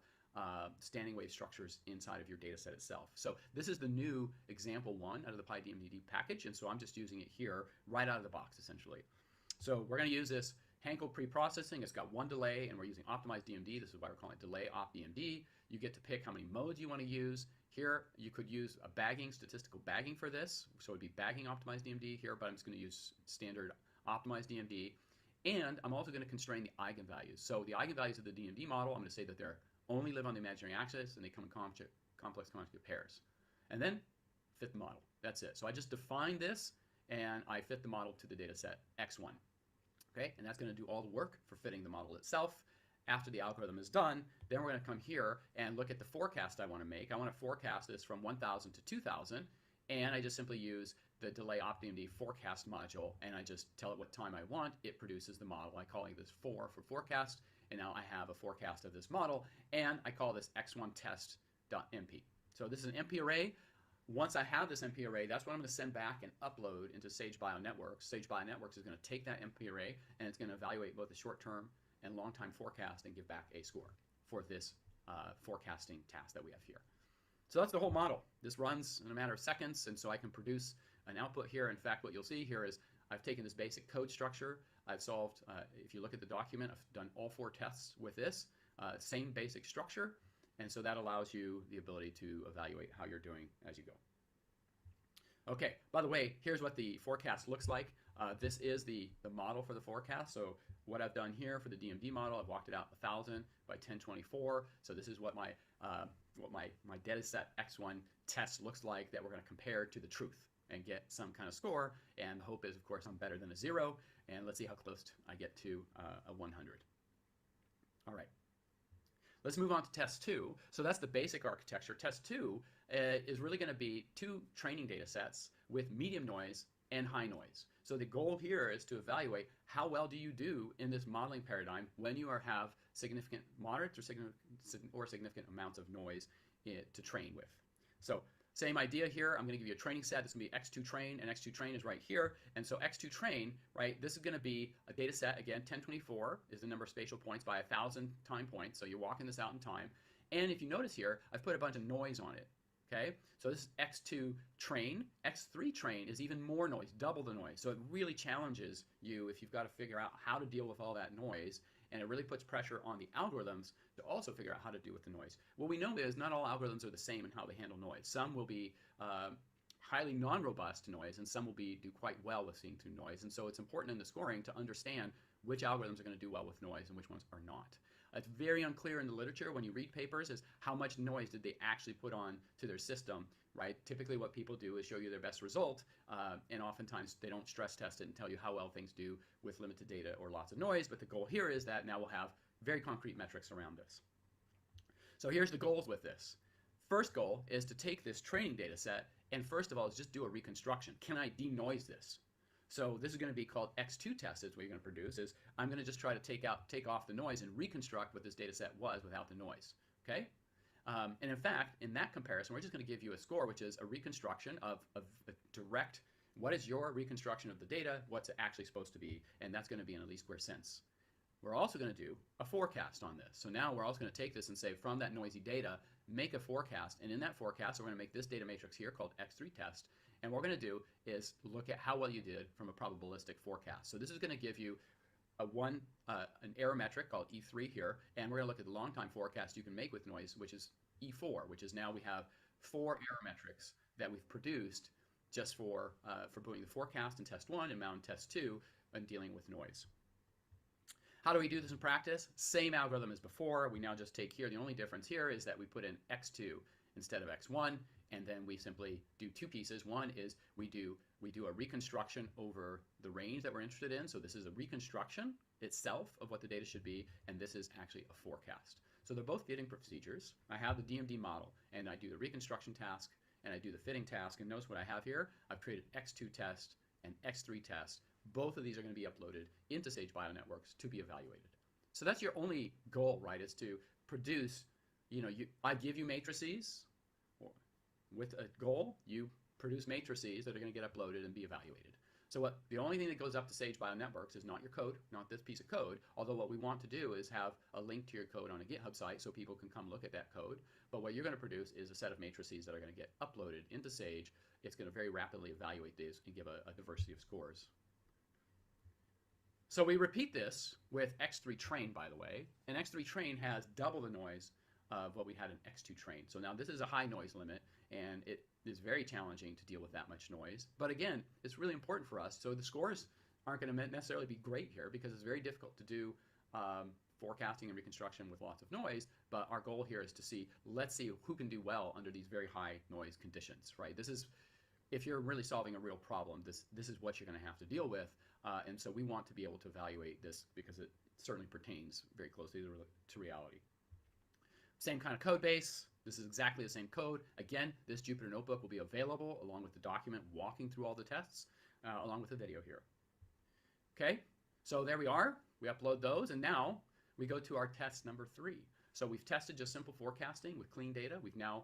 standing wave structures inside of your data set itself. So this is the new example 1 out of the PyDMD package, and so I'm just using it here right out of the box, essentially. So we're going to use this Hankel pre-processing. It's got 1 delay, and we're using optimized DMD. This is why we're calling it delay op DMD. You get to pick how many modes you want to use. Here, you could use a statistical bagging for this. So it'd be bagging optimized DMD here, but I'm just going to use standard optimized DMD. And I'm also going to constrain the eigenvalues. So the eigenvalues of the DMD model, I'm going to say that they only live on the imaginary axis, and they come in complex conjugate pairs. And then fit the model. That's it. So I just define this, and I fit the model to the data set X1. Okay, and that's going to do all the work for fitting the model itself. After the algorithm is done, then we're going to come here and look at the forecast I want to make. I want to forecast this from 1,000 to 2,000, and I just simply use the delay optDMD forecast module, and I just tell it what time I want. It produces the model. I call this for forecast, and now I have a forecast of this model, and I call this x1 test.mp. So this is an MP array. Once I have this MP array, that's what I'm going to send back and upload into Sage Bionetworks. Sage Bionetworks is going to take that MP array, and it's going to evaluate both the short-term and long-time forecast and give back a score for this forecasting task that we have here. So that's the whole model. This runs in a matter of seconds, and so I can produce an output here. In fact, what you'll see here is I've taken this basic code structure. I've solved, if you look at the document, I've done all 4 tests with this, same basic structure. And so that allows you the ability to evaluate how you're doing as you go. Okay, by the way, here's what the forecast looks like. This is the model for the forecast. So what I've done here for the DMD model, I've walked it out 1000 by 1024. So this is what my data set X1 test looks like that we're going to compare to the truth and get some kind of score. And the hope is, of course, I'm better than a 0. And let's see how close I get to a 100. All right. Let's move on to test 2. So that's the basic architecture. Test 2 is really going to be 2 training data sets with medium noise and high noise. So the goal here is to evaluate how well do you do in this modeling paradigm when you have significant moderate or significant amounts of noise to train with. So same idea here. I'm going to give you a training set. This is going to be X2 train, and X2 train is right here. And so X2 train, right, this is going to be a data set. Again, 1024 is the number of spatial points by 1000 time points. So you're walking this out in time. And if you notice here, I've put a bunch of noise on it. Okay, so this is X2 train. X3 train is even more noise, double the noise. So it really challenges you if you've got to figure out how to deal with all that noise. And it really puts pressure on the algorithms to also figure out how to deal with the noise. What we know is not all algorithms are the same in how they handle noise. Some will be highly non-robust to noise, and some will do quite well with seeing through noise. And so it's important in the scoring to understand which algorithms are going to do well with noise and which ones are not. It's very unclear in the literature when you read papers is how much noise did they actually put on to their system, right? Typically what people do is show you their best result, and oftentimes they don't stress test it and tell you how well things do with limited data or lots of noise, but the goal here is that now we'll have very concrete metrics around this. So here's the goals with this. First goal is to take this training data set and first of all is just do a reconstruction. Can I denoise this? So this is going to be called X2 test is what you're going to produce is I'm going to just try to take off the noise and reconstruct what this data set was without the noise. Okay? And in fact, in that comparison, we're just going to give you a score, which is a reconstruction of a direct, what is your reconstruction of the data, what's it actually supposed to be, and that's going to be in a least square sense. We're also going to do a forecast on this. So now we're also going to take this and say from that noisy data, make a forecast, and in that forecast, we're going to make this data matrix here called X3 test, and what we're going to do is look at how well you did from a probabilistic forecast. So this is going to give you an error metric called E3 here, and we're going to look at the long time forecast you can make with noise, which is E4, which is now we have 4 error metrics that we've produced just for doing the forecast in test 1 and now in test 2 and dealing with noise. How do we do this in practice? Same algorithm as before. We now just take here. The only difference here is that we put in X2 instead of X1, and then we simply do 2 pieces. One is we do a reconstruction over the range that we're interested in. So this is a reconstruction itself of what the data should be, and this is actually a forecast. So they're both fitting procedures. I have the DMD model, and I do the reconstruction task, and I do the fitting task. And notice what I have here. I've created X2 test and X3 test. Both of these are going to be uploaded into Sage Bionetworks to be evaluated. So that's your only goal, right, is to produce, I give you matrices with a goal, you produce matrices that are going to get uploaded and be evaluated. So the only thing that goes up to Sage Bionetworks is not your code, not this piece of code, although what we want to do is have a link to your code on a GitHub site so people can come look at that code. But what you're going to produce is a set of matrices that are going to get uploaded into Sage. It's going to very rapidly evaluate these and give a diversity of scores. So we repeat this with X3 train, by the way, and X3 train has double the noise of what we had in X2 train. So now this is a high noise limit, and it is very challenging to deal with that much noise. But again, it's really important for us. So the scores aren't going to necessarily be great here because it's very difficult to do forecasting and reconstruction with lots of noise. But our goal here is to see, let's see who can do well under these very high noise conditions, right? This is, if you're really solving a real problem, this is what you're going to have to deal with. And so we want to be able to evaluate this because it certainly pertains very closely to reality. Same kind of code base. This is exactly the same code. Again, this Jupyter Notebook will be available along with the document walking through all the tests, along with the video here. Okay, so there we are. We upload those, and now we go to our test number 3. So we've tested just simple forecasting with clean data. We've now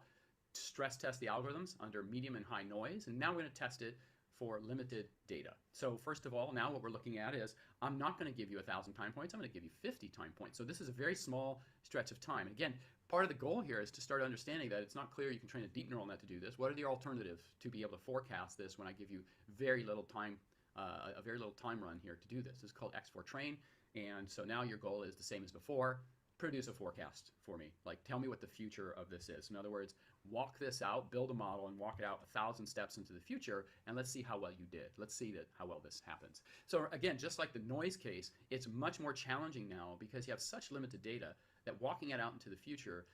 stress test the algorithms under medium and high noise, and now we're going to test it for limited data. So first of all, now what we're looking at is I'm not going to give you 1,000 time points. I'm going to give you 50 time points. So this is a very small stretch of time. And again, part of the goal here is to start understanding that it's not clear you can train a deep neural net to do this. What are the alternatives to be able to forecast this when I give you very little time, a very little time run here to do this? This is called X4 train. And so now your goal is the same as before. Produce a forecast for me. Like, tell me what the future of this is. In other words, walk this out, build a model, and walk it out 1,000 steps into the future, and let's see how well you did. Let's see how well this happens. So again, just like the noise case, it's much more challenging now because you have such limited data that walking it out into the future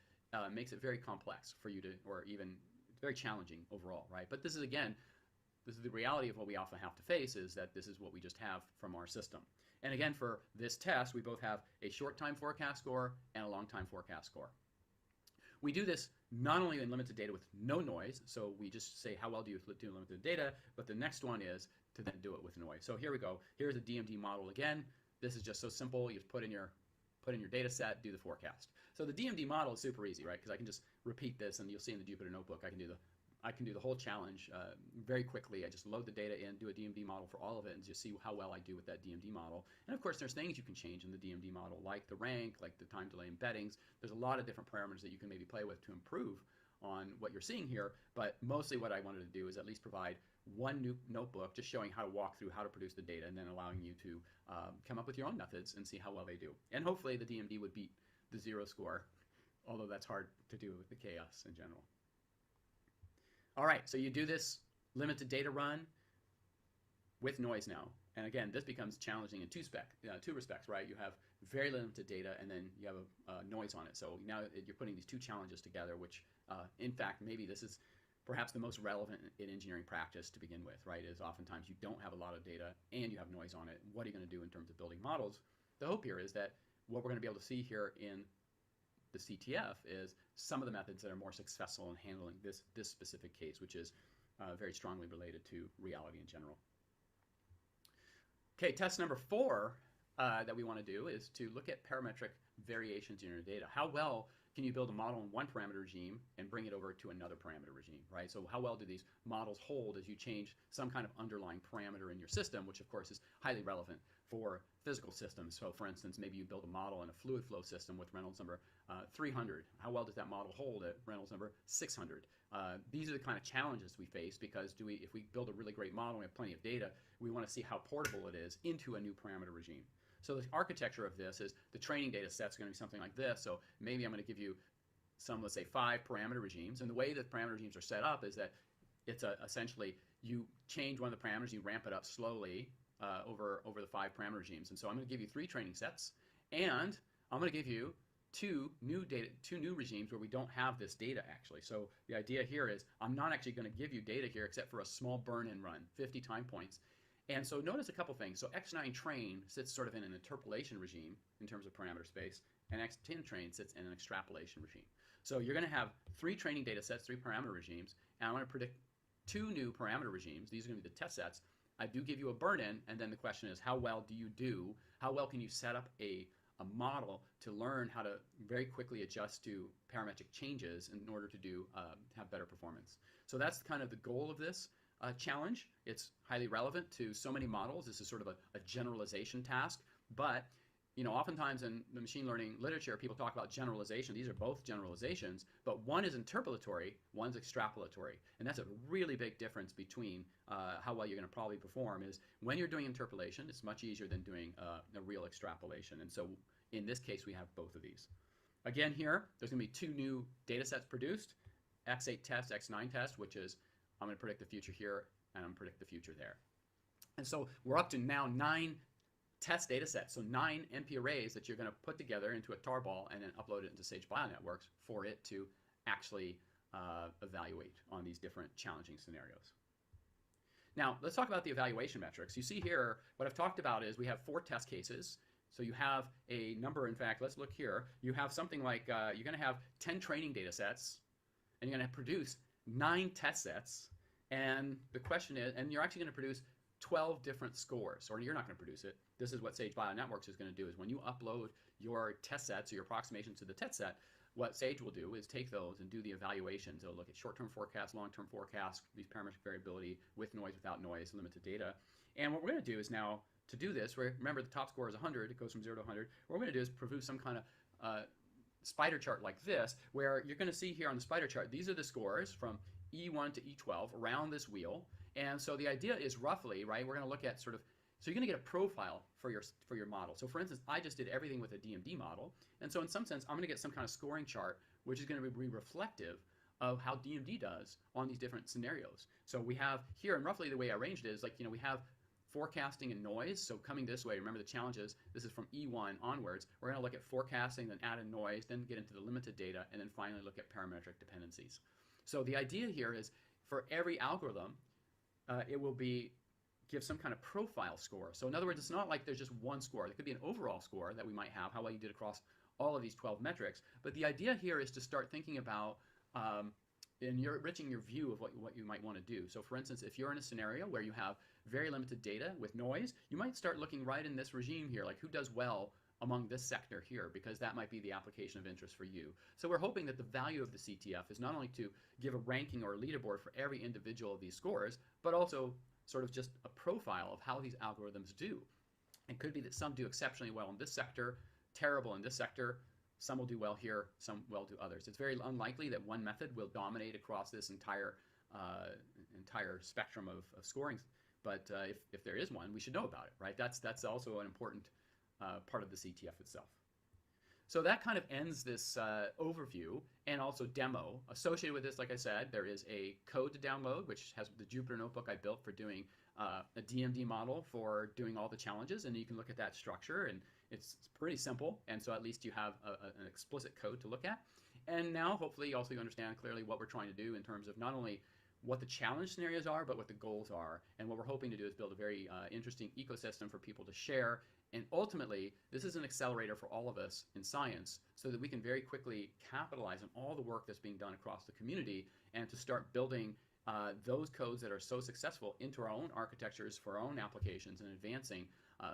makes it very complex for you to, or even very challenging overall, right? But this is, again, this is the reality of what we often have to face, is that this is what we just have from our system. And again, for this test, we both have a short time forecast score and a long time forecast score. We do this not only in limited data with no noise, so we just say how well do you do limited data, but the next one is to then do it with noise. So here we go. Here's a DMD model again. This is just so simple. You just put in your data set, do the forecast. So the DMD model is super easy, right? Because I can just repeat this, and you'll see in the Jupyter Notebook, I can do the whole challenge very quickly. I just load the data in, do a DMD model for all of it, and just see how well I do with that DMD model. And of course, there's things you can change in the DMD model, like the rank, like the time delay embeddings. There's a lot of different parameters that you can maybe play with to improve on what you're seeing here. But mostly what I wanted to do is at least provide one new notebook just showing how to walk through how to produce the data, and then allowing you to come up with your own methods and see how well they do. And hopefully the DMD would beat the 0 score, although that's hard to do with the chaos in general. All right, so you do this limited data run with noise now. And again, this becomes challenging in two respects, right? You have very limited data, and then you have a noise on it. So now you're putting these two challenges together, which in fact, maybe this is perhaps the most relevant in engineering practice to begin with, right? Is oftentimes you don't have a lot of data and you have noise on it. What are you going to do in terms of building models? The hope here is that what we're going to be able to see here in the CTF is some of the methods that are more successful in handling this specific case, which is very strongly related to reality in general. Okay, test number 4 that we want to do is to look at parametric variations in your data. How well can you build a model in one parameter regime and bring it over to another parameter regime, right? So how well do these models hold as you change some kind of underlying parameter in your system, which of course is highly relevant for physical systems. So for instance, maybe you build a model in a fluid flow system with Reynolds number 300. How well does that model hold at Reynolds number 600? These are the kind of challenges we face, because if we build a really great model and we have plenty of data, we want to see how portable it is into a new parameter regime. So the architecture of this is the training data set is going to be something like this. So maybe I'm going to give you some, let's say, 5 parameter regimes. And the way that parameter regimes are set up is that it's essentially you change one of the parameters, you ramp it up slowly over the 5 parameter regimes. And so I'm going to give you 3 training sets, and I'm going to give you two new regimes where we don't have this data actually. So the idea here is I'm not actually going to give you data here except for a small burn-in run, 50 time points. And so notice a couple things. So X9 train sits sort of in an interpolation regime in terms of parameter space, and X10 train sits in an extrapolation regime. So you're going to have 3 training data sets, 3 parameter regimes, and I'm going to predict 2 new parameter regimes. These are going to be the test sets. I do give you a burn-in, and then the question is, how well do you do? How well can you set up a model to learn how to very quickly adjust to parametric changes in order to have better performance? So that's kind of the goal of this challenge. It's highly relevant to so many models. This is sort of a generalization task, but oftentimes in the machine learning literature, people talk about generalization. These are both generalizations, but one is interpolatory, one's extrapolatory. And that's a really big difference between how well you're going to probably perform. Is when you're doing interpolation, it's much easier than doing a real extrapolation. And so in this case, we have both of these. Again, here, there's going to be 2 new data sets produced, X8 test, X9 test, which is I'm going to predict the future here, and I'm going to predict the future there. And so we're up to now 9 test data sets, so 9 NP arrays that you're going to put together into a tarball and then upload it into Sage Bionetworks for it to actually evaluate on these different challenging scenarios. Now, let's talk about the evaluation metrics. You see here, what I've talked about is we have 4 test cases. So you have a number, in fact, let's look here. You have something like, you're going to have 10 training data sets, and you're going to produce 9 test sets. And the question is, and you're actually going to produce 12 different scores, or you're not going to produce it. This is what Sage Bionetworks is going to do, is when you upload your test sets or your approximations to the test set, what Sage will do is take those and do the evaluations. It'll look at short-term forecasts, long-term forecasts, these parametric variability, with noise, without noise, limited data. And what we're going to do is now, to do this, remember the top score is 100, it goes from 0 to 100. What we're going to do is produce some kind of spider chart like this, where you're going to see here on the spider chart, these are the scores from E1 to E12 around this wheel. And so the idea is roughly, right, we're going to look at sort of, so you're going to get a profile for your model. So for instance, I just did everything with a DMD model. And so in some sense, I'm going to get some kind of scoring chart, which is going to be reflective of how DMD does on these different scenarios. So we have here, and roughly the way I arranged it is like, we have forecasting and noise. So coming this way, remember the challenges, this is from E1 onwards. We're going to look at forecasting, then add in noise, then get into the limited data, and then finally look at parametric dependencies. So the idea here is for every algorithm, it will give some kind of profile score. So in other words, it's not like there's just one score. There could be an overall score that we might have, how well you did across all of these 12 metrics. But the idea here is to start thinking about and you're enriching your view of what you might want to do. So for instance, if you're in a scenario where you have very limited data with noise, you might start looking right in this regime here, like who does well among this sector here, because that might be the application of interest for you. So we're hoping that the value of the CTF is not only to give a ranking or a leaderboard for every individual of these scores, but also sort of just a profile of how these algorithms do. It could be that some do exceptionally well in this sector, terrible in this sector, some will do well here, some will do others. It's very unlikely that one method will dominate across this entire spectrum of scoring. But if there is one, we should know about it, right? That's also an important part of the CTF itself. So that kind of ends this overview and also demo. Associated with this, like I said, there is a code to download, which has the Jupyter Notebook I built for doing a DMD model for doing all the challenges. And you can look at that structure, and it's pretty simple. And so at least you have an explicit code to look at. And now, hopefully, also you understand clearly what we're trying to do in terms of not only what the challenge scenarios are, but what the goals are. And what we're hoping to do is build a very interesting ecosystem for people to share. And ultimately, this is an accelerator for all of us in science so that we can very quickly capitalize on all the work that's being done across the community and to start building those codes that are so successful into our own architectures for our own applications and advancing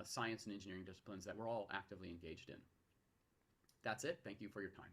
science and engineering disciplines that we're all actively engaged in. That's it. Thank you for your time.